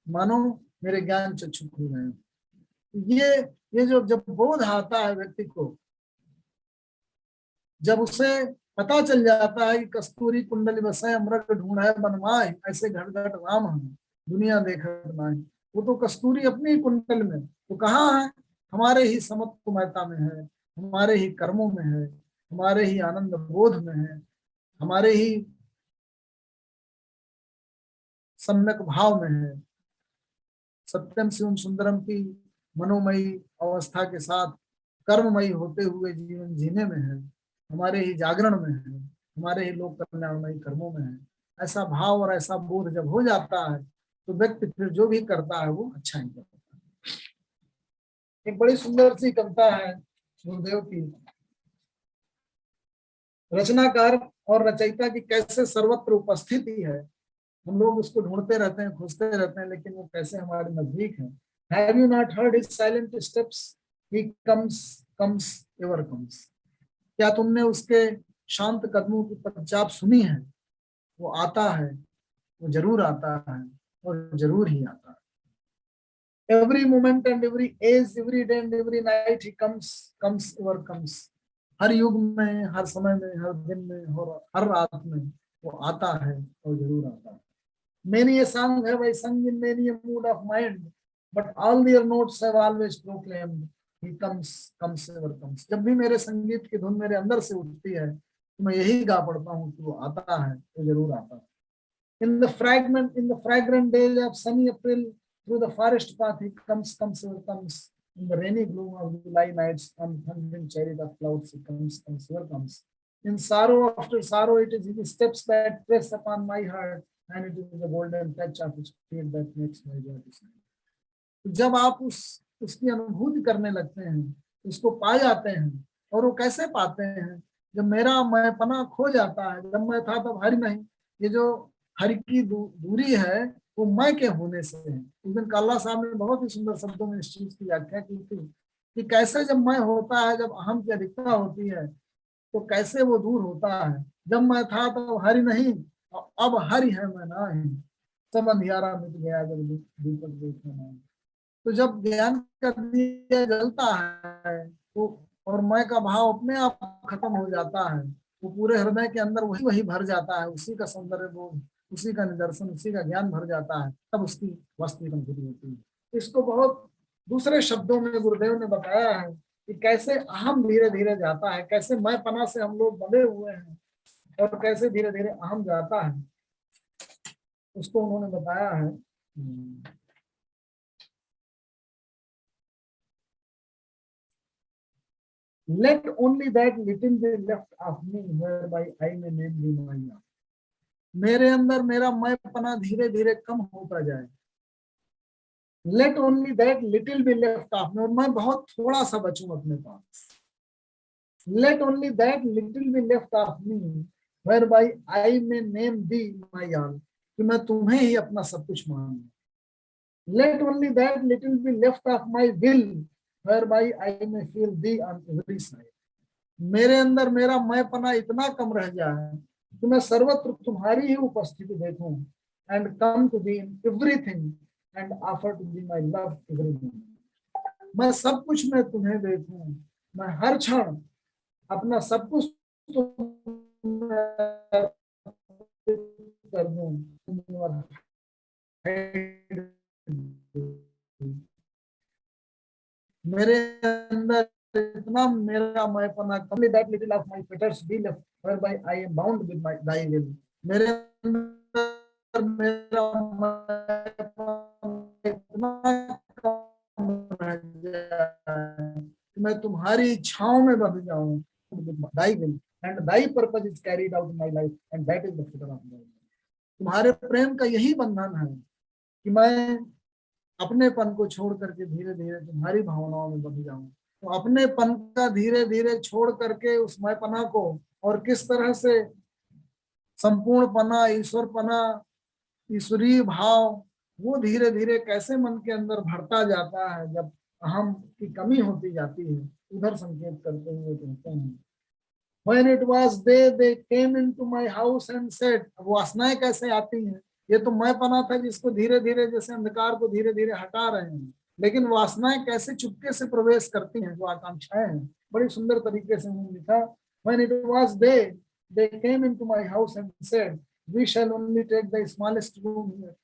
मानो मेरे ज्ञान चक्षु खुल गए। ये जो जब बोध आता है व्यक्ति को, जब उसे पता चल जाता है कि कस्तूरी कुंडली बसे अमृत ढूंढे बनवाए, ऐसे घट घट राम हम दुनिया देखत नाई। वो तो कस्तूरी अपनी कुंडल में, तो कहाँ है? हमारे ही समत्वमयता में है, हमारे ही कर्मों में है, हमारे ही आनंद बोध में है, हमारे ही सम्यक भाव में है। सत्यम शिवम सुंदरम की मनोमयी अवस्था के साथ कर्ममयी होते हुए जीवन जीने में है, हमारे ही जागरण में है, हमारे ही लोक कल्याणमयी कर्मों में है। ऐसा भाव और ऐसा बोध जब हो जाता है तो व्यक्ति फिर जो भी करता है वो अच्छा ही करता है। एक बड़ी सुंदर सी कविता है गुरुदेव की, रचनाकार और रचयिता की कैसे सर्वत्र उपस्थिति है, हम लोग उसको ढूंढते रहते हैं, खोजते रहते हैं, लेकिन वो कैसे हमारे नजदीक है। Have you not heard his silent steps? He comes, comes, ever comes. क्या तुमने उसके शांत कदमों की पदचाप सुनी है? वो आता है, वो जरूर आता है और जरूर ही आता है। Every moment and every age, every day and every night he comes, comes, ever comes. हर युग में, हर समय में, हर दिन में और हर रात में वो आता है और जरूर आता है। Many a song have I sung in many a mood of mind, but all their notes have always proclaimed, he comes, comes, ever comes. जब भी मेरे संगीत की धुन मेरे अंदर से उठती है तो मैं यही गा पड़ता हूँ कि वो आता है, वो जरूर आता है। In the fragrant days of sunny April, through the forest path he comes, comes, ever comes. In the rainy gloom of July nights, on thundering chariot of clouds he comes, comes, ever comes. In sorrow after sorrow, it is his steps that press upon my heart, and it is the golden touch of his feet that makes my joy to shine. जब आप उसकी अनुभूति करने लगते हैं, उसको पा जाते हैं, और वो कैसे पाते हैं? जब मेरा मैंपना खो जाता है, जब मैं था तब हरि नहीं, ये जो हरि की दूरी है वो मैं के होने से है। उस दिन काला साहब ने बहुत ही सुंदर शब्दों में इस चीज की व्याख्या की थी कि कैसे जब मैं होता है, जब अहम की अधिकता होती है तो कैसे वो दूर होता है। जब मैं था तो हरि नहीं, अब हरि है मैं ना ही, सब अंधियारा मिट गया जब दीपक देखने में। तो जब ज्ञान का दिया जलता है तो और मैं का भाव अपने आप खत्म हो जाता है, वो पूरे हृदय के अंदर वही भर जाता है, उसी का सौंदर्य बोध, उसी का निदर्शन, उसी का ज्ञान भर जाता है, तब उसकी वास्तविक अनुभूति होती है। इसको बहुत दूसरे शब्दों में गुरुदेव ने बताया है कि कैसे अहम धीरे धीरे जाता है, कैसे मैं पना से हम लोग बंधे हुए हैं, और कैसे धीरे धीरे अहम जाता है, उसको उन्होंने बताया है। Let only that little be left of me whereby I may name thee my own. मेरे अंदर मेरा मैंपना धीरे धीरे कम होता जाए। Let only that little be left of me, और मैं बहुत थोड़ा सा बचूं अपने पास। Let only that little be left of me whereby I may name thee my all, कि मैं तुम्हें ही अपना सब कुछ मानूं। Let only that little be left of my will whereby I may feel thee on every side. मेरे अंदर मेरा मैंपना इतना कम रह जाए कि मैं सर्वत्र तुम्हारी ही उपस्थिति देखूं, and come to thee in everything and offer to thee my love every moment. मैं सब कुछ में तुम्हें देखूं, मैं हर क्षण अपना सब कुछ कर दूं। मेरे अंदर इतना मेरा मैंपना कम, that little of my fetters be left whereby I am bound with my thy will. मेरे अंदर मेरा इतना कम रह जाए कि मैं तुम्हारी इच्छाओं में बंध जाऊं। thy will and thy purpose is carried out in my life and that is the fetter of my life. तुम्हारे प्रेम का यही बंधन है कि मैं अपनेपन को छोड़ करके धीरे धीरे तुम्हारी भावनाओं में बंध जाऊं। तो अपनेपन का धीरे धीरे छोड़ करके उस मैंपना को, और किस तरह से संपूर्णपना, ईश्वरपना, ईश्वरीय भाव वो धीरे धीरे कैसे मन के अंदर भरता जाता है जब अहम की कमी होती जाती है, उधर संकेत करते हुए कहते हैं When it was day, they came into my house and said, वासनाएं कैसे आती हैं? ये तो मैंपना था जिसको धीरे धीरे, जैसे अंधकार को धीरे धीरे हटा रहे हैं, लेकिन वासनाएं कैसे चुपके से प्रवेश करती हैं, जो आकांक्षाएं हैं। बड़ी सुंदर तरीके से उन्होंने लिखा, When it was day, they came into my house and said, we shall only take the smallest room here.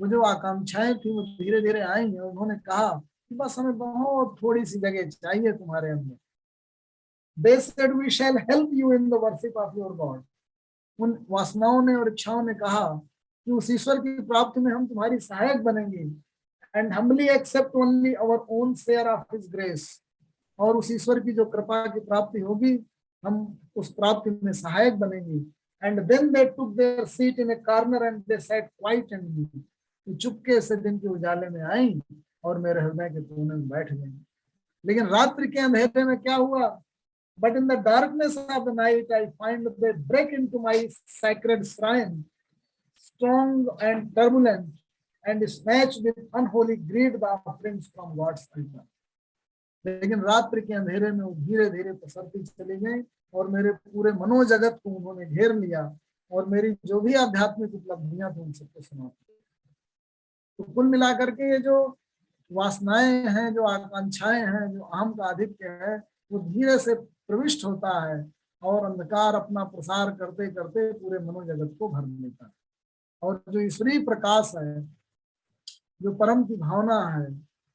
वो जो आकांक्षाएं थी वो धीरे धीरे आएंगे, उन्होंने कहा कि बस हमें बहुत थोड़ी सी जगह चाहिए तुम्हारे अंदर। They said we shall help you in the worship of your God. उन वासनाओं ने और इच्छाओं ने कहा कि उस ईश्वर की प्राप्ति में हम तुम्हारी सहायक बनेंगे, and humbly accept only our own share of His grace. और उस ईश्वर की जो कृपा की प्राप्ति होगी हम उस प्राप्ति में सहायक बनेंगे। And then they took their seat in a corner and they sat quiet and me. चुपके से दिन के उजाले में आई और मेरे हृदय के कोने में बैठ गई। लेकिन रात्रि के अंधेरे में क्या हुआ? But in the darkness of the night, I find they break into my sacred shrine, strong and turbulent, and snatch with unholy greed the offerings from God's altar. लेकिन रात्रि के अंधेरे में वो धीरे धीरे पसरती चली गई और मेरे पूरे मनोजगत को उन्होंने घेर लिया और मेरी जो भी आध्यात्मिक उपलब्धियां थी उन सबको समाप्त। तो कुल मिलाकर के ये जो वासनाएं हैं, जो आकांक्षाएं हैं, जो अहम का आधिक्य है, वो धीरे से प्रविष्ट होता है और अंधकार अपना प्रसार करते करते पूरे मनोजगत को भर लेता है। और जो ईश्वरीय प्रकाश है, जो परम की भावना है,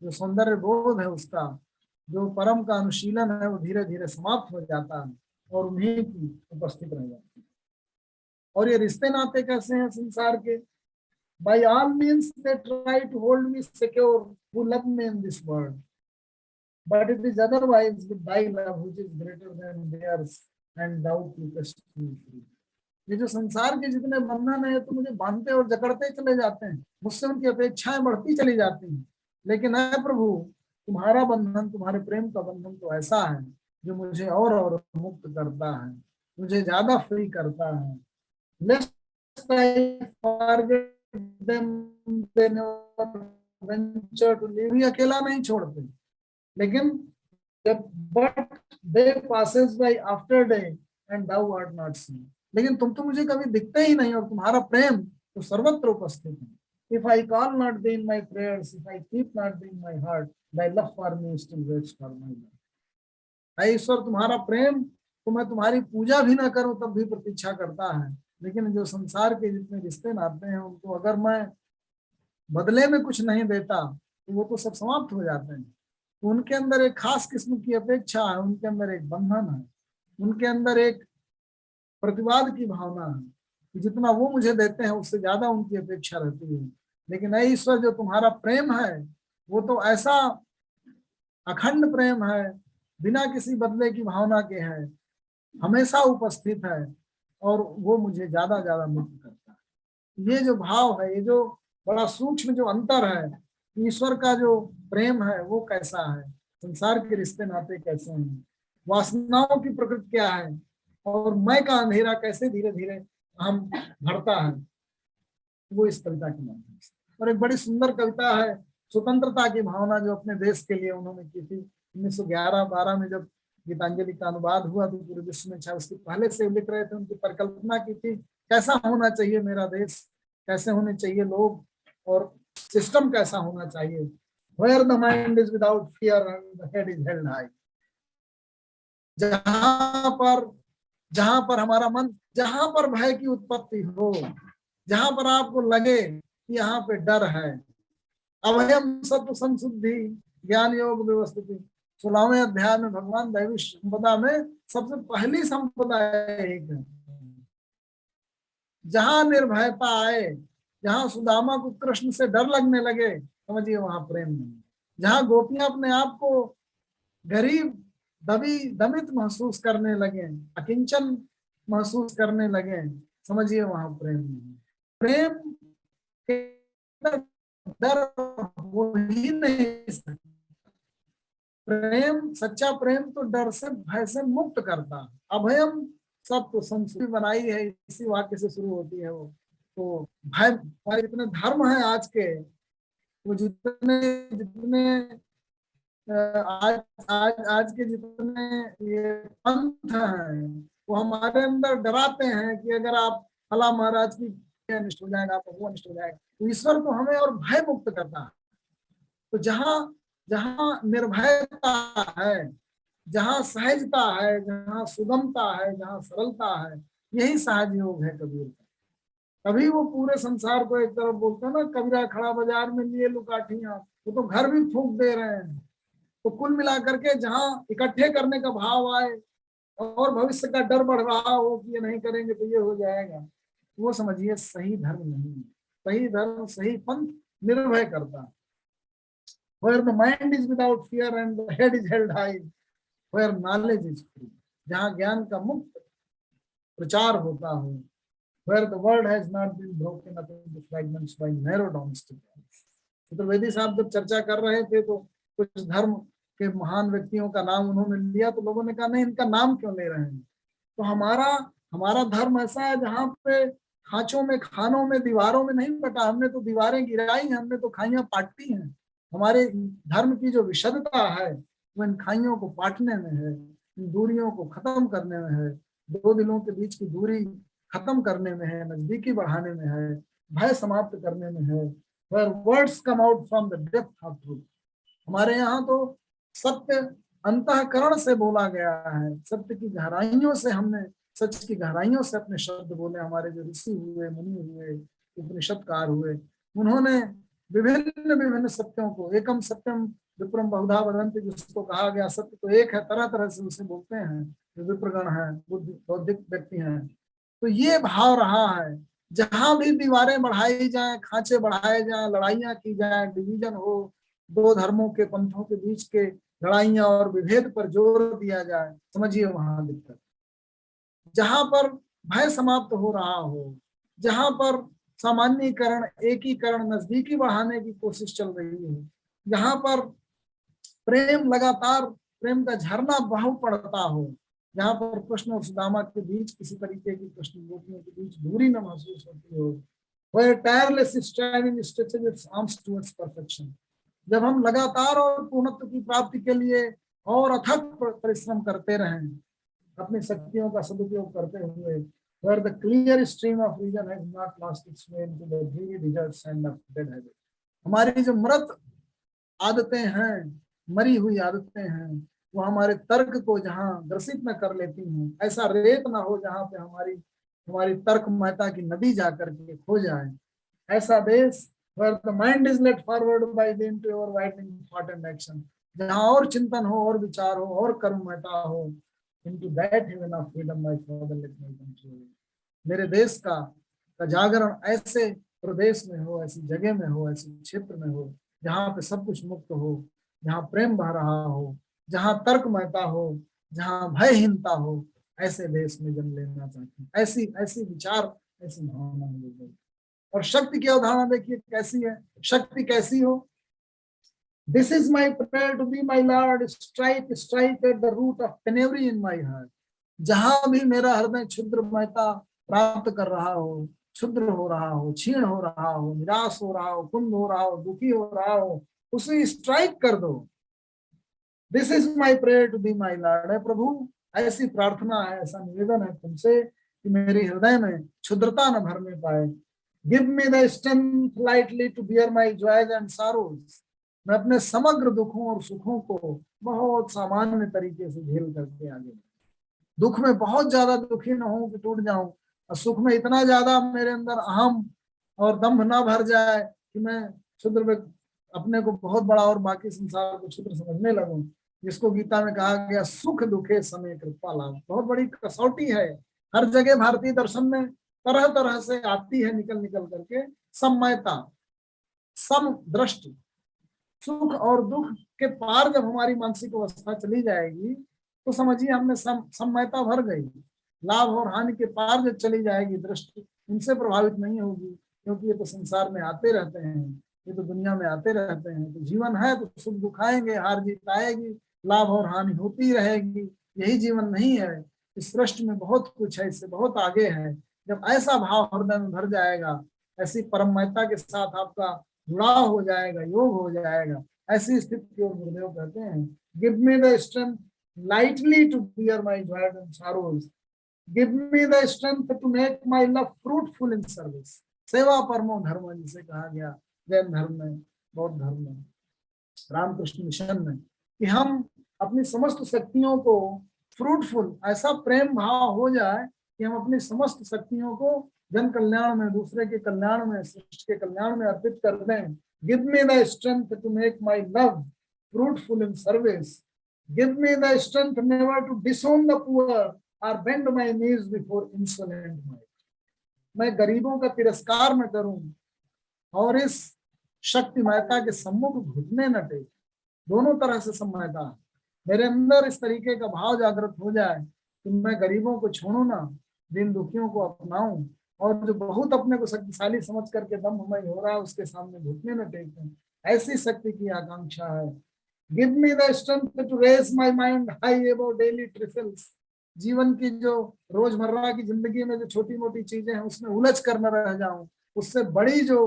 जो सौंदर्य बोध है, उसका जो परम का अनुशीलन है, वो धीरे धीरे समाप्त हो जाता है और उन्हीं की उपस्थित रह जाती है। और ये रिश्ते नाते कैसे हैं संसार के? By all means they try to hold me secure who love me in this world, but it is otherwise with thy love which is greater than theirs and thou keepest me free. ये जो संसार के जितने बंधन है तो मुझे बांधते और जकड़ते चले जाते हैं, मुझसे उनकी अपेक्षाएं बढ़ती चली जाती हैं, लेकिन है प्रभु तुम्हारा बंधन, तुम्हारे प्रेम का बंधन तो ऐसा है जो मुझे और मुक्त करता है, मुझे ज्यादा फ्री करता है। Lest I forget them, they never venture to leave. ये अकेला नहीं छोड़ते, लेकिन जब but day passes by after day and thou art not seen. लेकिन तुम तो मुझे कभी दिखते ही नहीं और तुम्हारा प्रेम तो सर्वत्र उपस्थित है। If I call not thee in my prayers, if I keep not thee in my heart, thy love for me still waits for my love. है ईश्वर तुम्हारा प्रेम तो मैं तुम्हारी पूजा भी ना करूं तब भी प्रतीक्षा करता है, लेकिन जो संसार के जितने रिश्ते नाते हैं उनको अगर मैं बदले में कुछ नहीं देता तो वो तो सब समाप्त हो जाते हैं। तो उनके अंदर एक खास किस्म की अपेक्षा है, उनके अंदर एक बंधन है, उनके अंदर एक प्रतिवाद की भावना है कि जितना वो मुझे देते हैं उससे ज्यादा उनकी अपेक्षा रहती है। लेकिन ऐ ईश्वर, जो तुम्हारा प्रेम है वो तो ऐसा अखंड प्रेम है, बिना किसी बदले की भावना के है, हमेशा उपस्थित है, और वो मुझे ज्यादा ज्यादा मुक्त करता है। ये जो भाव है, ये जो बड़ा सूक्ष्म जो अंतर है, ईश्वर का जो प्रेम है वो कैसा है, संसार के रिश्ते नाते कैसे हैं, वासनाओं की प्रकृति क्या है, और मैं का अंधेरा कैसे धीरे धीरे हम भरता है, वो इस कविता के माध्यम से। और एक बड़ी सुंदर कविता है, स्वतंत्रता की भावना जो अपने देश के लिए उन्होंने की थी 1911-12 में, जब गीतांजलि का अनुवाद हुआ तो पूरे विश्व में छा। उसके पहले से लिख रहे थे, उनकी परिकल्पना की थी कैसा होना चाहिए मेरा देश, कैसे होने चाहिए लोग, और सिस्टम कैसा होना चाहिए। Where the mind is without fear and the head is held high, जहां पर हमारा मन, जहां पर भय की उत्पत्ति हो, जहां पर आपको लगे कि यहाँ पे डर है, अभयम सत्व संशुद्धि ज्ञान योग व्यवस्थिति। 16वें अध्याय में भगवान दैवी संपदा में सबसे पहली संपदा एक है, जहां निर्भयता आए, जहां सुदामा को कृष्ण से डर लगने लगे, समझिए वहां प्रेम नहीं। जहां गोपियां अपने आप को गरीब दमित महसूस करने लगे, अकिंचन महसूस करने लगे, समझिए वहां प्रेम नहीं। प्रेम के डर हो ही नहीं सकता। प्रेम, सच्चा प्रेम तो डर से, भय से मुक्त करता। अभयम सत्व संस्कृति बनाई है, इसी वाक्य से शुरू होती है वो। तो भय, हमारे जितने धर्म है आज के, वो जितने जितने आज आज आज के जितने ये पंथ हैं, वो हमारे अंदर डराते हैं कि अगर आप फला महाराज की अनिष्ट हो जाएगा, आपका वो अनिष्ट हो जाएगा। तो ईश्वर तो हमें और भय मुक्त करता है। तो जहां जहां निर्भयता है, जहां सहजता है, जहां सुगमता है, जहां सरलता है, यही सहज योग है कबीर का। तभी वो पूरे संसार को एक तरफ बोलते हैं ना, कबीरा खड़ा बाजार में लिए लुकाठियां, वो तो घर भी फूंक दे रहे हैं। तो कुल मिलाकर के जहां इकट्ठे करने का भाव आए और भविष्य का डर बढ़ रहा हो कि ये नहीं करेंगे तो ये हो जाएगा, वो समझिए सही धर्म नहीं है। सही धर्म, सही पंथ निर्भय करता है। Where the mind is without fear and the head is held high, where knowledge is free, जहाँ ज्ञान का मुक्त प्रचार होता हो, where the word has not been broken up into fragments by narrow domestic life। Chaturvedi साहब जब चर्चा कर रहे थे तो कुछ धर्म के महान व्यक्तियों का नाम उन्होंने लिया, तो लोगों ने कहा नहीं, इनका नाम क्यों ले रहे हैं। तो हमारा धर्म ऐसा है जहाँ पे खांचों में, खानों में, दीवारों में नहीं बटा। हमने तो दीवारें गिराई हैं, हमने तो खाइयां पाटी हैं। हमारे धर्म की जो विशदता है वो इन खाइयों को पाटने में है, इन दूरियों को खत्म करने में है, दो दिलों के बीच की दूरी खत्म करने में है, नजदीकी बढ़ाने में है, भय समाप्त करने में है। Where words come out from the depth of truth। हमारे यहाँ तो सत्य अंतःकरण से बोला गया है, सत्य की गहराइयों से हमने, सच की गहराइयों से अपने शब्द बोले। हमारे जो ऋषि हुए, मुनि हुए, उपनिषदकार हुए, उन्होंने विभिन्न विभिन्न सत्यों को, एकम सत्यम विप्रम बहुधा वदन्ति, जिसको कहा गया सत्य तो एक है, तरह तरह से उसे बोलते हैं जो विप्रगण है, बुद्धि बौद्धिक व्यक्ति हैं। तो ये भाव रहा है, जहां भी दीवारें बढ़ाई जाए, खांचे बढ़ाए जाए, लड़ाइयां की जाए, डिवीजन हो, दो धर्मों के, पंथों के बीच के लड़ाइयां और विभेद पर जोर दिया जाए, समझिए वहां दिक्कत। जहां पर भय समाप्त हो रहा हो, जहां पर सामान्यीकरण, एकीकरण, नजदीकी बढ़ाने की कोशिश चल रही है, जहां पर प्रेम लगातार, प्रेम का झरना बह पड़ता हो, जहां पर कृष्ण और सुदामा के बीच किसी तरीके की, कृष्ण गोपियों के बीच दूरी न महसूस होती हो, where tireless striving stretches its arms towards perfection। जब हम लगातार और पूर्णत्व की प्राप्ति के लिए और अथक परिश्रम करते रहें, अपनी शक्तियों का सदुपयोग करते हुए, where the clear stream of reason has not lost its way into the dreary deserts and the dead habit। हमारी जो मृत आदतें हैं, मरी हुई आदतें हैं, वो हमारे तर्क को जहां ग्रसित न कर लेती हैं, ऐसा रेत ना हो जहां पे हमारी हमारी तर्क महता की नदी जाकर के खो जाए, ऐसा देश where the mind is led forward by the ever widening thought and action। जहां और चिंतन हो, और विचार हो, और कर्म महता हो, into that heaven of freedom my father let me come to. मेरे देश का जागरण ऐसे प्रदेश में हो, ऐसी जगह में हो, ऐसे क्षेत्र में हो जहाँ पे सब कुछ मुक्त हो, जहाँ प्रेम बह रहा हो, जहाँ तर्कमयता हो, जहाँ भयहीनता हो, ऐसे देश में जन्म लेना चाहते हैं। ऐसी ऐसी विचार, ऐसी भावना है। और शक्ति की अवधारणा देखिए कैसी है। शक्ति कैसी हो? This is my prayer to be my Lord, strike at the root of penury in my heart. जहां भी मेरा हृदय क्षुद्रमयता प्राप्त कर रहा हो, क्षुद्र हो रहा हो, क्षीण हो रहा हो, निराश हो रहा हो, कुंद हो रहा हो, दुखी हो रहा हो, उसे स्ट्राइक कर दो। This is my prayer to be my Lord. प्रभु, ऐसी प्रार्थना है, ऐसा निवेदन है तुमसे कि मेरे हृदय में क्षुद्रता न भरने पाए। Give me the strength lightly to bear my joys and sorrows. मैं अपने समग्र दुखों और सुखों को बहुत सामान्य तरीके से झेल करके आगे, दुख में बहुत ज्यादा दुखी न हो कि टूट जाऊं, और सुख में इतना ज्यादा मेरे अंदर अहम और दंभ ना भर जाए कि मैं क्षुद्र में अपने को बहुत बड़ा और बाकी संसार को क्षुद्र समझने लगूं। जिसको गीता में कहा गया सुख दुखे समय कृपा लाभ। बहुत बड़ी कसौटी है। हर जगह भारतीय दर्शन में तरह तरह से आती है निकल निकल करके सममयता, समदृष्टि। सुख और दुख के पार जब हमारी मानसिक अवस्था चली जाएगी तो समझिए हमने सममयता भर गई। लाभ और हानि के पार जब चली जाएगी दृष्टि, इनसे प्रभावित नहीं होगी, क्योंकि ये तो संसार में आते रहते हैं, ये तो दुनिया में आते रहते हैं। तो जीवन है तो सुख दुख आएंगे, हार जीत आएगी, लाभ और हानि होती रहेगी। यही जीवन नहीं है। इस सृष्टि में बहुत कुछ है, इससे बहुत आगे है। जब ऐसा भाव हृदय में भर जाएगा, ऐसी परममयता के साथ आपका जुड़ाव हो जाएगा, योग हो जाएगा, ऐसी स्थिति की ओर गुरुदेव कहते हैं, give me the strength lightly to bear my joys and sorrows. Give me the strength to make my love fruitful in service. सेवा परमो धर्म जिसे कहा गया जैन धर्म में, बौद्ध धर्म में, रामकृष्ण मिशन में, कि हम अपनी समस्त शक्तियों को फ्रूटफुल, ऐसा प्रेम भाव हो जाए कि हम अपनी समस्त शक्तियों को जन कल्याण में, दूसरे के कल्याण में, सृष्टि के कल्याण में अर्पित कर दें। Give me the strength to make my love fruitful in service. Give me the strength never to disown the poor or bend my knees before insolent might. मैं गरीबों का तिरस्कार न करूं और इस शक्तिमयता के सम्मुख घुटने न टेक। दोनों तरह से सम्मयता मेरे अंदर इस तरीके का भाव जागृत हो जाए कि मैं गरीबों को छोड़ू ना, दिन दुखियों को अपनाऊं, और जो बहुत अपने को शक्तिशाली समझ करके दम्भमय हो रहा है उसके सामने घुटने न टेकूं। ऐसी शक्ति की आकांक्षा है। Give me the strength to raise my mind high above daily trifles. जीवन की जो रोजमर्रा की जिंदगी में जो छोटी मोटी चीजें हैं उसमें उलझ कर न रह जाऊं, उससे बड़ी जो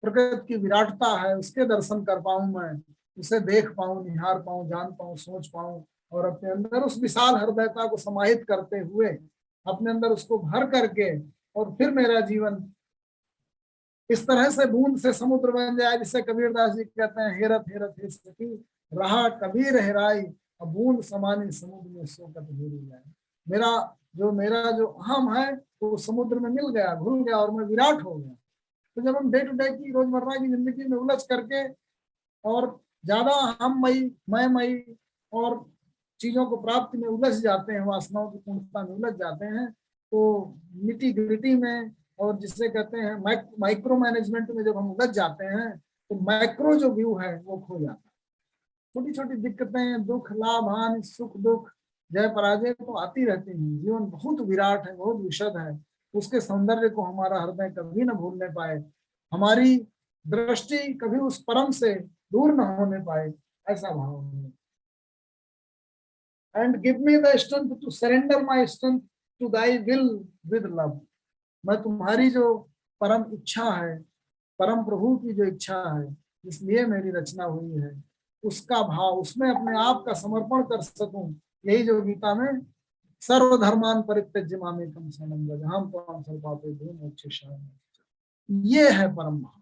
प्रकृति की विराटता है उसके दर्शन कर पाऊं, मैं उसे देख पाऊं, निहार पाऊं, जान पाऊं, सोच पाऊं, और अपने अंदर उस विशाल हृदयता को समाहित करते हुए अपने अंदर उसको भर करके, और फिर मेरा जीवन इस तरह से बूंद से समुद्र बन जाए, जिसे कबीरदास जी कहते हैं, हेरत हेरत हे सखी रहा कबीर हेराई, अब बूंद समानी समुद्र में सोकत घूरी जाए। मेरा जो अहम है वो समुद्र में मिल गया, घुल गया, और मैं विराट हो गया। तो जब हम डे टू डे की रोजमर्रा की जिंदगी में उलझ करके और ज्यादा हममयी, मैमयी और चीजों को प्राप्ति में उलझ जाते हैं, वासनाओं की पूर्णता में उलझ जाते हैं, तो निटी ग्रिटी में और जिसे कहते हैं माइक्रो मैनेजमेंट में जब हम उलझ जाते हैं तो मैक्रो जो व्यू है वो खो जाता है। छोटी छोटी दिक्कतें, दुख, लाभ, हानि, सुख दुख, जय पराजय तो आती रहती हैं। जीवन बहुत विराट है, बहुत विशद है। उसके सौंदर्य को हमारा हृदय कभी न भूलने पाए, हमारी दृष्टि कभी उस परम से दूर न होने पाए, ऐसा भाव है। And give me the strength to surrender my strength to thy will with love. मैं तुम्हारी जो परम इच्छा है, परम प्रभु की जो इच्छा है, इसलिए मेरी रचना हुई है, उसका भाव, उसमें अपने आप का समर्पण कर सकूं। यही जो गीता में सर्वधर्मान परित्यज्य मामेकम शरणं व्रज अहं त्वां सर्वपापेभ्यो मोक्षयिष्यामि, ये है परम भाव।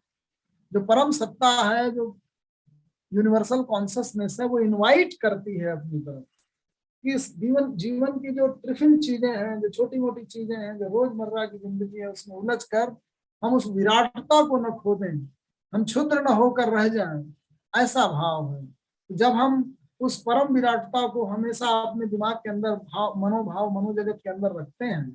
जो परम सत्ता है, जो यूनिवर्सल कॉन्शियसनेस है, वो इनवाइट करती है अपनी तरफ कि इस जीवन की जो ट्रिफिन चीजें हैं, जो छोटी मोटी चीजें हैं, जो रोजमर्रा की जिंदगी है, उसमें उलझ कर हम उस विराटता को न खो दें, हम क्षुद्र न होकर रह जाएं, ऐसा भाव है। जब हम उस परम विराटता को हमेशा अपने दिमाग के अंदर मनोभाव मनोजगत के अंदर रखते हैं,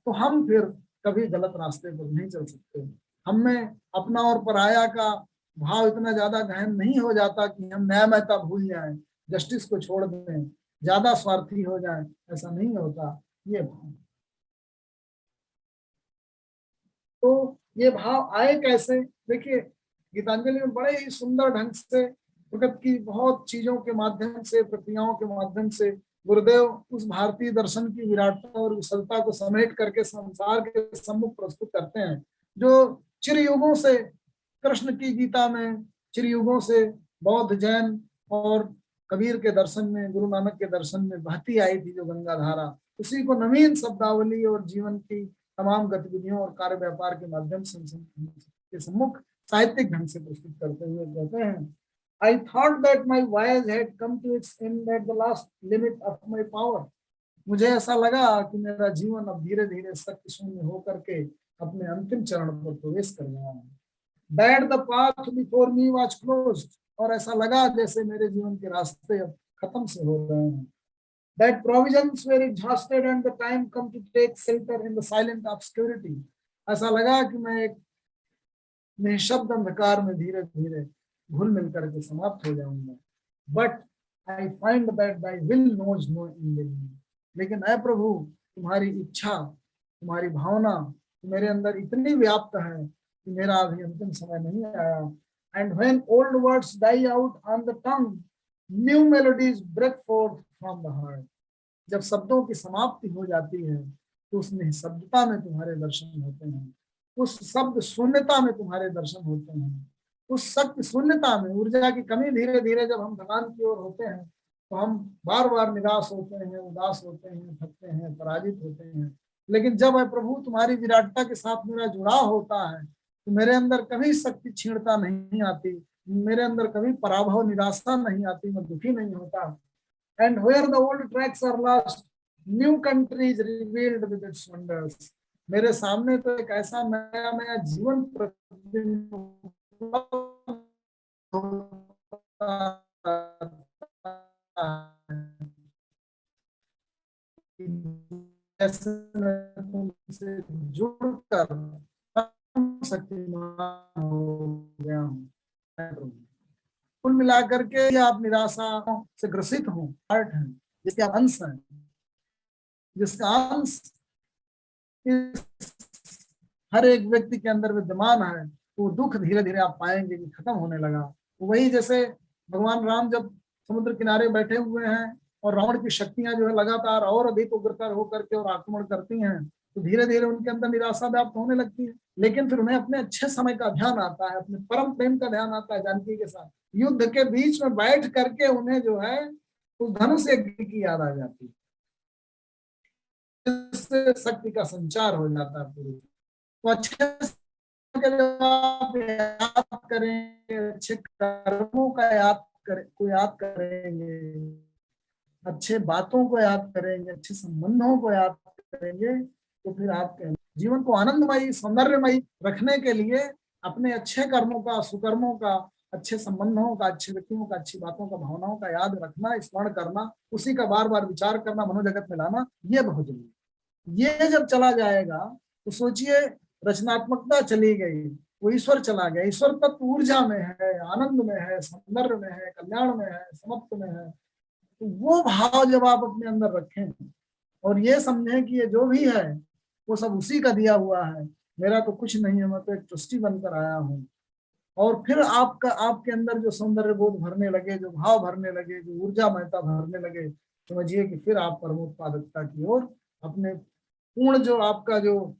तो हम फिर कभी गलत रास्ते पर नहीं चल सकते। हमें अपना और पराया का भाव इतना ज्यादा गहन नहीं हो जाता कि हम न्यायमयता भूल जाएं, जस्टिस को छोड़ दें, ज्यादा स्वार्थी हो जाएं, ऐसा नहीं होता ये भाव। तो ये भाव आए कैसे? देखिए, गीतांजलि में बड़े ही सुंदर ढंग से प्रकृति की बहुत चीजों के माध्यम से, प्रक्रियाओं के माध्यम से गुरुदेव उस भारतीय दर्शन की विराटता और विशालता को समेट करके संसार के सम्मुख प्रस्तुत करते हैं, जो चिरयुगों से कृष्ण की गीता में, चिरयुगों से बौद्ध, जैन और कबीर के दर्शन में, गुरु नानक के दर्शन में बहती आई थी जो गंगा धारा, उसी को नवीन शब्दावली और जीवन की तमाम गतिविधियों और कार्य व्यापार के माध्यम से के सम्मुख साहित्यिक ढंग से प्रस्तुत करते हुए कहते हैं, I thought that my voyage had come to its end at the last limit of my power. मुझे ऐसा लगा कि मेरा जीवन अब धीरे धीरे शक्ति शून्य होकर के अपने अंतिम चरण पर प्रवेश कर रहा है। That the path before me was closed. और ऐसा लगा जैसे मेरे जीवन के रास्ते अब खत्म से हो रहे हैं। That provisions were exhausted and the time come to take shelter in the silent obscurity. ऐसा लगा कि मैं एक निशब्द अंधकार में धीरे धीरे घुल मिल करके समाप्त हो जाऊंगा। But I find that thy will knows no ending. लेकिन ऐ प्रभु, तुम्हारी इच्छा, तुम्हारी भावना मेरे अंदर इतनी व्याप्त है कि मेरा अभी अंतिम समय नहीं आया। And when old words die out on the tongue, new melodies break forth from the heart. जब शब्दों की समाप्ति हो जाती है तो उस निःशब्दता में तुम्हारे दर्शन होते हैं, उस शब्द शून्यता में तुम्हारे दर्शन होते हैं, उस शक्ति शून्यता में ऊर्जा की कमी धीरे धीरे जब हम ढलान की ओर होते हैं तो हम बार बार निराश होते हैं, उदास होते हैं, थकते हैं, पराजित होते हैं। लेकिन जब है प्रभु तुम्हारी विराटता के साथ मेरा जुड़ाव होता है तो मेरे अंदर कभी शक्ति क्षीणता नहीं आती, मेरे अंदर कभी पराभव निराशा नहीं आती, मैं दुखी नहीं होता। And where the old tracks are lost, new country is revealed with its wonders. मेरे सामने तो एक ऐसा नया नया जीवन तुमसे जुड़कर शक्तिमान हो गया हूँ। कुल मिलाकर के आप निराशा से ग्रसित हो, पार्ट है जिसके आप अंश हैं, जिसका अंश हर एक व्यक्ति के अंदर विद्यमान है, तो दुख धीरे धीरे आप पाएंगे कि खत्म होने लगा। वही जैसे भगवान राम जब समुद्र किनारे बैठे हुए हैं और रावण की शक्तियां जो है लगातार और अधिक उग्रतर होकर के और आक्रमण करती हैं, तो धीरे धीरे उनके अंदर निराशा व्याप्त होने लगती है। लेकिन फिर उन्हें अपने अच्छे समय का ध्यान आता है, अपने परम प्रेम का ध्यान आता है। जानकी के साथ युद्ध के बीच में बैठ करके उन्हें जो है उस धनुष यज्ञ की याद आ जाती है, जिससे शक्ति का संचार हो जाता है पूरी। तो अच्छे आप याद करेंगे, अच्छे कर्मों का याद करेंगे, अच्छे बातों को याद करेंगे, अच्छे संबंधों को याद करेंगे, तो फिर आपके जीवन को आनंदमयी सौंदर्यमयी रखने के लिए अपने अच्छे कर्मों का, सुकर्मों का, अच्छे संबंधों का, अच्छे व्यक्तियों का, अच्छी बातों का, भावनाओं का याद रखना, स्मरण करना, उसी का बार बार विचार करना, मनोजगत में लाना, ये बहुत जरूरी है। ये जब चला जाएगा तो सोचिए रचनात्मकता चली गई, वो ईश्वर चला गया। ईश्वर तत्व ऊर्जा में है, आनंद में है, सौंदर्य में है, कल्याण में है, समत्व में है। तो वो भाव जब आप अपने अंदर रखें और ये समझें कि ये जो भी है वो सब उसी का दिया हुआ है, मेरा तो कुछ नहीं है, मैं तो एक ट्रस्टी बनकर आया हूँ, और फिर आपके अंदर जो सौंदर्य बोध भरने लगे, जो भाव भरने लगे, जो ऊर्जा महता भरने लगे, समझिए कि फिर आप परमोत्पादकता की ओर अपने पूर्ण जो आपका जो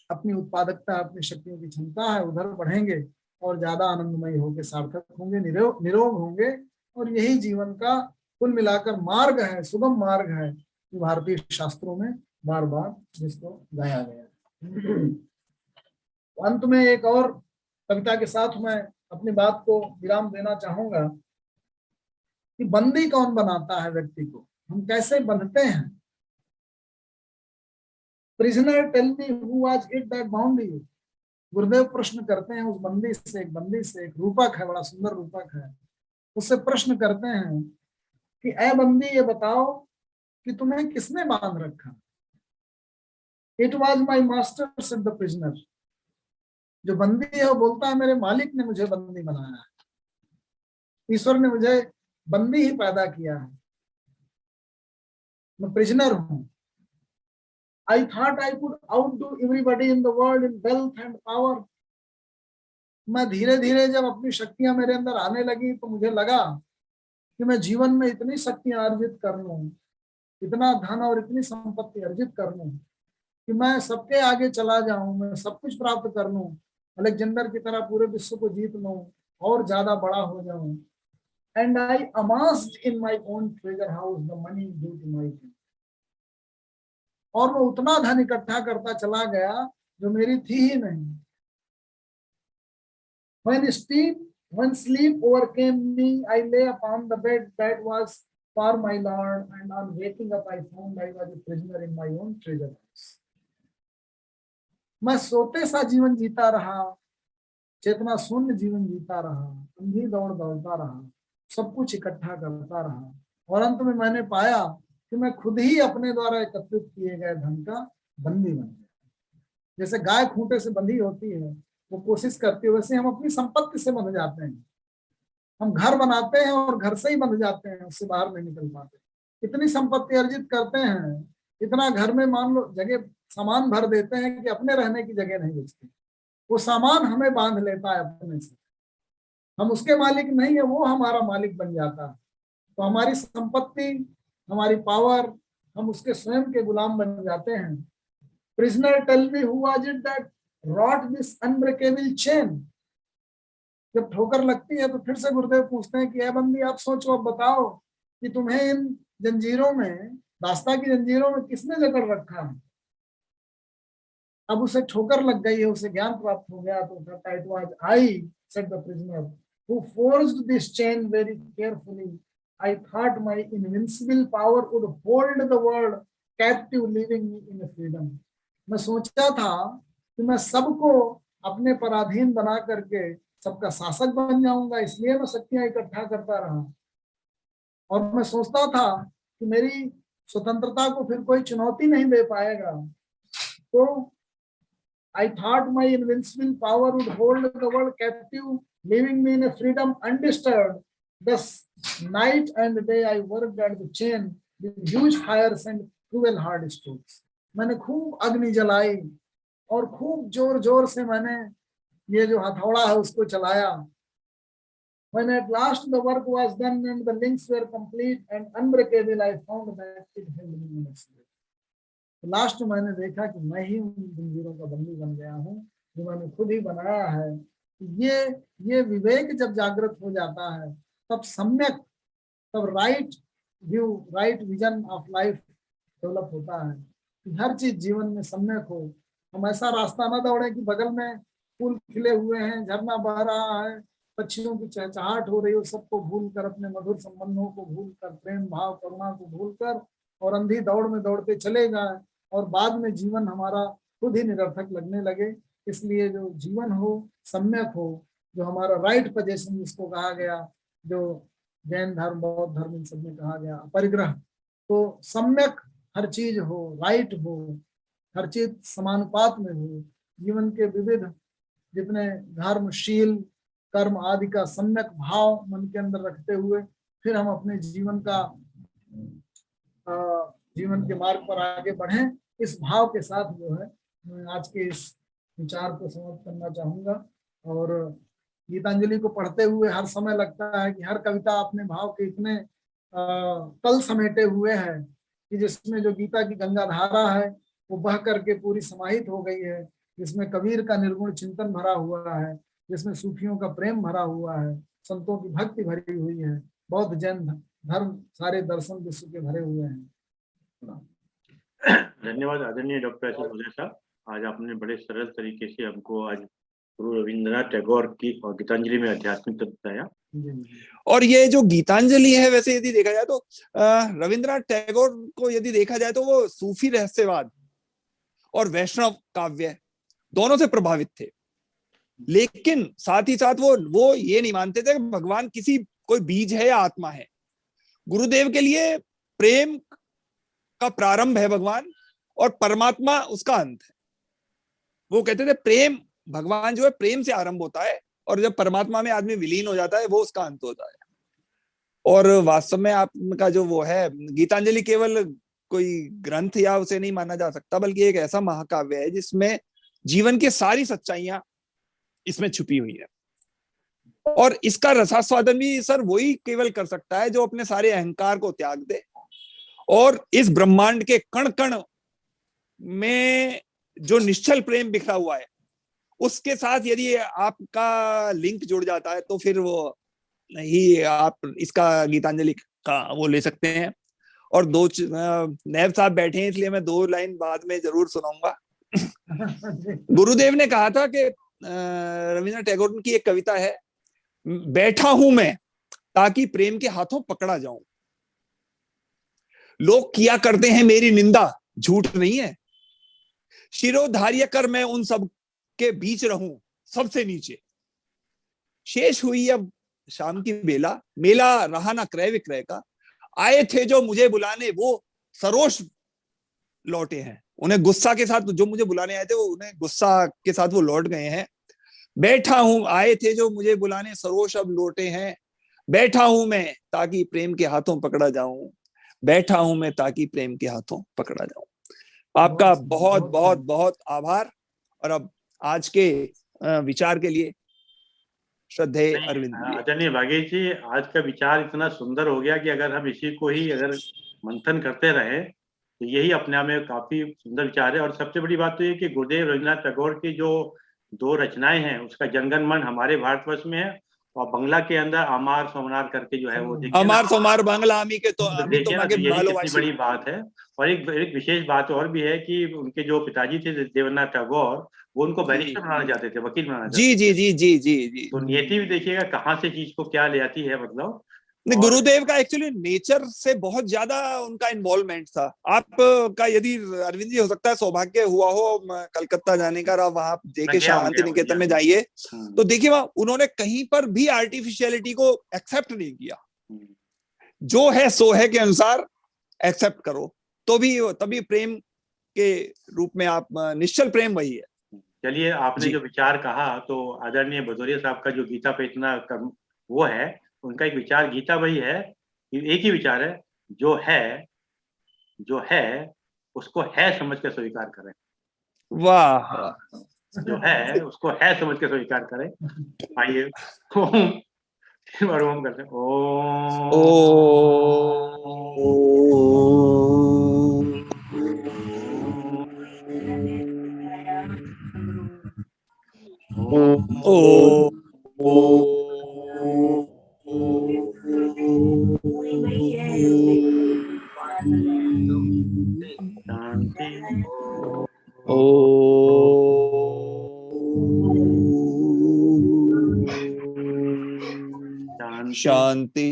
अपनी उत्पादकता, अपनी शक्तियों की क्षमता है, उधर बढ़ेंगे और ज्यादा आनंदमय होंगे, सार्थक होंगे, निरोग होंगे। और यही जीवन का कुल मिलाकर मार्ग है, सुगम मार्ग है, जो भारतीय शास्त्रों में बार बार जिसको गाया गया। अंत में एक और कविता के साथ मैं अपनी बात को विराम देना चाहूंगा कि बंदी कौन बनाता है व्यक्ति को, हम कैसे बंधते हैं। Prisoner tell me who was it that bound you. Gurudev प्रश्न करते हैं उस बंदी से, एक बंदी से, एक रूपक है, बड़ा सुंदर रूपक है, उससे प्रश्न करते हैं कि ऐ बंदी ये बताओ कि तुम्हें किसने बांध रखा। It was my master said the prisoner. जो बंदी है वो बोलता है मेरे मालिक ने मुझे बंदी बनाया है, ईश्वर ने मुझे बंदी ही पैदा किया है, मैं प्रिजनर हूं। I thought I could outdo everybody in the world in wealth and power. मैं धीरे धीरे जब अपनी शक्तियां मेरे अंदर आने लगी तो मुझे लगा कि मैं जीवन में इतनी शक्तियां अर्जित कर लूं, इतना धन और इतनी संपत्ति अर्जित कर लूं कि मैं सबके आगे चला जाऊं, मैं सब कुछ प्राप्त कर लूं, अलेक्जेंडर की तरह पूरे विश्व को जीत लूं और ज्यादा बड़ा हो जाऊं। And I amassed in my own treasure house the money due to my king. और मैं उतना धन इकट्ठा करता चला गया जो मेरी थी ही नहीं। When sleep overcame me, I lay upon the bed that was for my Lord, and on waking up I found I was a prisoner in my own treasure house. मैं सोते सा जीवन जीता रहा, चेतना शून्य जीवन जीता रहा, अंधी दौड़ दौड़ता रहा, सब कुछ इकट्ठा करता रहा, और अंत में मैंने पाया कि मैं खुद ही अपने द्वारा एकत्रित किए गए धन का बंदी बन गया। जैसे गाय खूंटे से बंधी होती है, वो कोशिश करती है, वैसे हम अपनी संपत्ति से बंध जाते हैं। हम घर बनाते हैं और घर से ही बंध जाते हैं, उससे बाहर नहीं निकल पाते। इतनी संपत्ति अर्जित करते हैं, इतना घर में मान लो जगह सामान भर देते हैं कि अपने रहने की जगह नहीं बचती। वो सामान हमें बांध लेता है अपने से, हम उसके मालिक नहीं है, वो हमारा मालिक बन जाता है। तो हमारी संपत्ति, हमारी पावर, हम उसके स्वयं के गुलाम बन जाते हैं। Prisoner tell me who was it that wrought this unbreakable chain. जब ठोकर लगती है तो फिर से गुरुदेव पूछते हैं कि ऐ बंदी आप सोचो, अब बताओ कि तुम्हें इन जंजीरों में, दास्ता की जंजीरों में किसने जकड़ रखा है। अब उसे ठोकर लग गई है, उसे ज्ञान प्राप्त हो गया, तो कहता है, it was I, said the prisoner, who forged this chain very carefully. I thought my invincible power would hold the world captive, leaving me in freedom. मैं सोचा था कि मैं सबको अपने पराधीन बना करके सबका शासक बन जाऊंगा, इसलिए मैं शक्तियां इकट्ठा करता रहा। और मैं सोचता था कि मेरी स्वतंत्रता को फिर कोई चुनौती नहीं दे पाएगा। तो I thought my invincible power would hold the world captive, leaving me in a freedom undisturbed. Thus, night and day I worked at the chain with huge fires and cruel hard strokes. मैंने खूब अग्नि जलाई और खूब जोर जोर से मैंने ये जो हथौड़ा है उसको चलाया। When at last the work was done and the links were complete and unbreakable, I found that it held me in its grip. Last मैंने देखा कि मैं ही उन जंजीरों का बंदी बन गया हूँ जो मैंने खुद ही बनाया है। ये विवेक जब जागृत हो जाता है तब सम्यक, तब right view, right vision of life develop होता है कि हर चीज जीवन में सम्यक हो। हम ऐसा रास्ता ना दौड़े कि बगल में फूल खिले हुए हैं, झरना बह रहा है, पक्षियों की चहचहाट हो रही हो, सबको भूल कर, अपने मधुर संबंधों को भूल कर, प्रेम भाव करुणा को भूल कर और अंधी दौड़ में दौड़ते चले जाए और बाद में जीवन हमारा खुद ही निरर्थक लगने लगे। इसलिए जो जीवन हो सम्यक हो, जो हमारा राइट पोजीशन जिसको कहा गया, जो जैन धर्म, बौद्ध धर्म, इन सब में कहा गया अपरिग्रह, तो सम्यक हर चीज हो, राइट हो, हर चीज समानुपात में हो, जीवन के विविध जितने धर्मशील कर्म आदि का सम्यक भाव मन के अंदर रखते हुए फिर हम अपने जीवन के मार्ग पर आगे बढ़ें। इस भाव के साथ जो है मैं आज के इस विचार को समाप्त करना चाहूंगा। और गीतांजलि को पढ़ते हुए हर समय लगता है कि हर कविता अपने भाव के इतने तल समेटे हुए है कि जिसमें जो गीता की गंगा धारा है वो बह करके पूरी समाहित हो गई है, जिसमें कबीर का निर्गुण चिंतन भरा हुआ है, जिसमें सूफियों का प्रेम भरा हुआ है, संतों की भक्ति भरी हुई है, बौद्ध जैन धर्म सारे दर्शन विश्व के भरे हुए हैं। धन्यवाद आदरणीय डॉक्टर एस एस साहब। आज आपने बड़े सरल तरीके से हमको आज गुरु रविंद्रनाथ टैगोर की और गीतांजलि में आध्यात्मिक तत्व बताया। और ये जो गीतांजलि है, वैसे यदि देखा जाए तो रविंद्रनाथ टैगोर को यदि देखा जाए तो वो सूफी रहस्यवाद और वैष्णव काव्य दोनों से प्रभावित थे, लेकिन साथ ही साथ वो ये नहीं मानते थे कि भगवान किसी कोई बीज है या आत्मा है। गुरुदेव के लिए प्रेम का प्रारंभ है भगवान, और परमात्मा उसका अंत है। वो कहते थे प्रेम, भगवान जो है प्रेम से आरंभ होता है, और जब परमात्मा में आदमी विलीन हो जाता है वो उसका अंत होता है। और वास्तव में आपका जो वो है गीतांजलि केवल कोई ग्रंथ या उसे नहीं माना जा सकता, बल्कि एक ऐसा महाकाव्य है जिसमें जीवन की सारी सच्चाइयां इसमें छुपी हुई है। और इसका रसास्वादन भी सर वही केवल कर सकता है जो अपने सारे अहंकार को त्याग दे, और इस ब्रह्मांड के कण कण में जो निश्चल प्रेम बिखरा हुआ है उसके साथ यदि आपका लिंक जुड़ जाता है तो फिर वो ही आप इसका गीतांजलि का वो ले सकते हैं। और नैब साहब बैठे हैं इसलिए मैं 2 लाइन बाद में जरूर सुनाऊंगा। गुरुदेव ने कहा था कि रविन्द्रनाथ टैगोर की एक कविता है, बैठा हूं मैं ताकि प्रेम के हाथों पकड़ा जाऊं, लोग किया करते हैं मेरी निंदा, झूठ नहीं है, शिरोधार्य कर मैं उन सब के बीच रहूं सबसे नीचे, शेष हुई अब शाम की बेला, मेला रहा ना क्रय विक्रय का, आए थे जो मुझे बुलाने वो सरोष लौटे हैं। उन्हें गुस्सा के साथ, जो मुझे बुलाने आए थे वो उन्हें गुस्सा के साथ वो लौट गए हैं। बैठा हूं, आए थे जो मुझे बुलाने सरोष अब लौटे हैं, बैठा हूं मैं ताकि प्रेम के हाथों पकड़ा जाऊं, बैठा हूं मैं ताकि प्रेम के हाथों पकड़ा जाऊं। आपका बहुत बहुत बहुत आभार। और अब आज के विचार के लिए श्रद्धेय अरविंद जी। आदरणीय भागेश जी, आज का विचार इतना सुंदर हो गया कि अगर हम इसी को ही अगर मंथन करते रहे तो यही अपने आप में काफी सुंदर विचार है। और सबसे बड़ी बात तो ये कि गुरुदेव रविन्द्रनाथ टैगोर की जो 2 रचनाएं हैं उसका जनगण मन हमारे भारतवर्ष में है, और बंगला के अंदर आमार सोमनार करके जो है वो देखिए, अमार सोमार बांग्ला आमी के तो आमी तो मागे कितनी बड़ी बात है। और एक विशेष बात और भी है कि उनके जो पिताजी थे देवेंद्रनाथ टैगोर, वो उनको बैरिस्टर बनाना चाहते थे, वकील बनाना चाहते थे। जी जी जी जी जी जी। तो नियति भी देखिएगा कहाँ से चीज को क्या ले आती है, मतलब गुरुदेव का एक्चुअली नेचर से बहुत ज्यादा उनका इन्वॉल्वमेंट था। आपका यदि अरविंद जी हो सकता है सौभाग्य हुआ हो कलकत्ता जाने का, वहां देखे शांति निकेतन में जाइए तो देखिए वहां उन्होंने कहीं पर भी आर्टिफिशियलिटी को एक्सेप्ट नहीं किया, जो है सो है के अनुसार एक्सेप्ट करो, तो भी तभी प्रेम के रूप में आप निश्चल प्रेम वही है। चलिए, आपने जो विचार कहा तो आदरणीय भदौरिया साहब का जो गीता पे इतना वो है, उनका एक विचार गीता वही है, एक ही विचार है, जो है उसको है समझ के स्वीकार करें। वाह, जो है उसको है समझ के स्वीकार करें। आइए ओम करते हैं। शांति।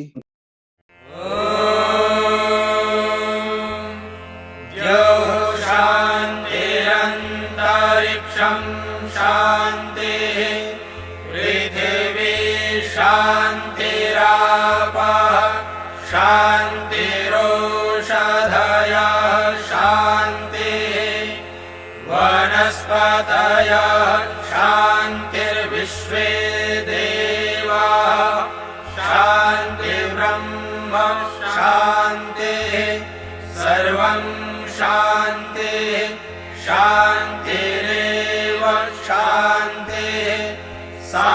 शांतिरंतरिक्षं शांतिः पृथिवी शांतिरापः शांतिरोषधयः शांतिः वनस्पतयः शांतिर्विश्वे देवाः शांतिर्ब्रह्म शांतिः सर्वं शांतिः शांतिरेव शांतिः सा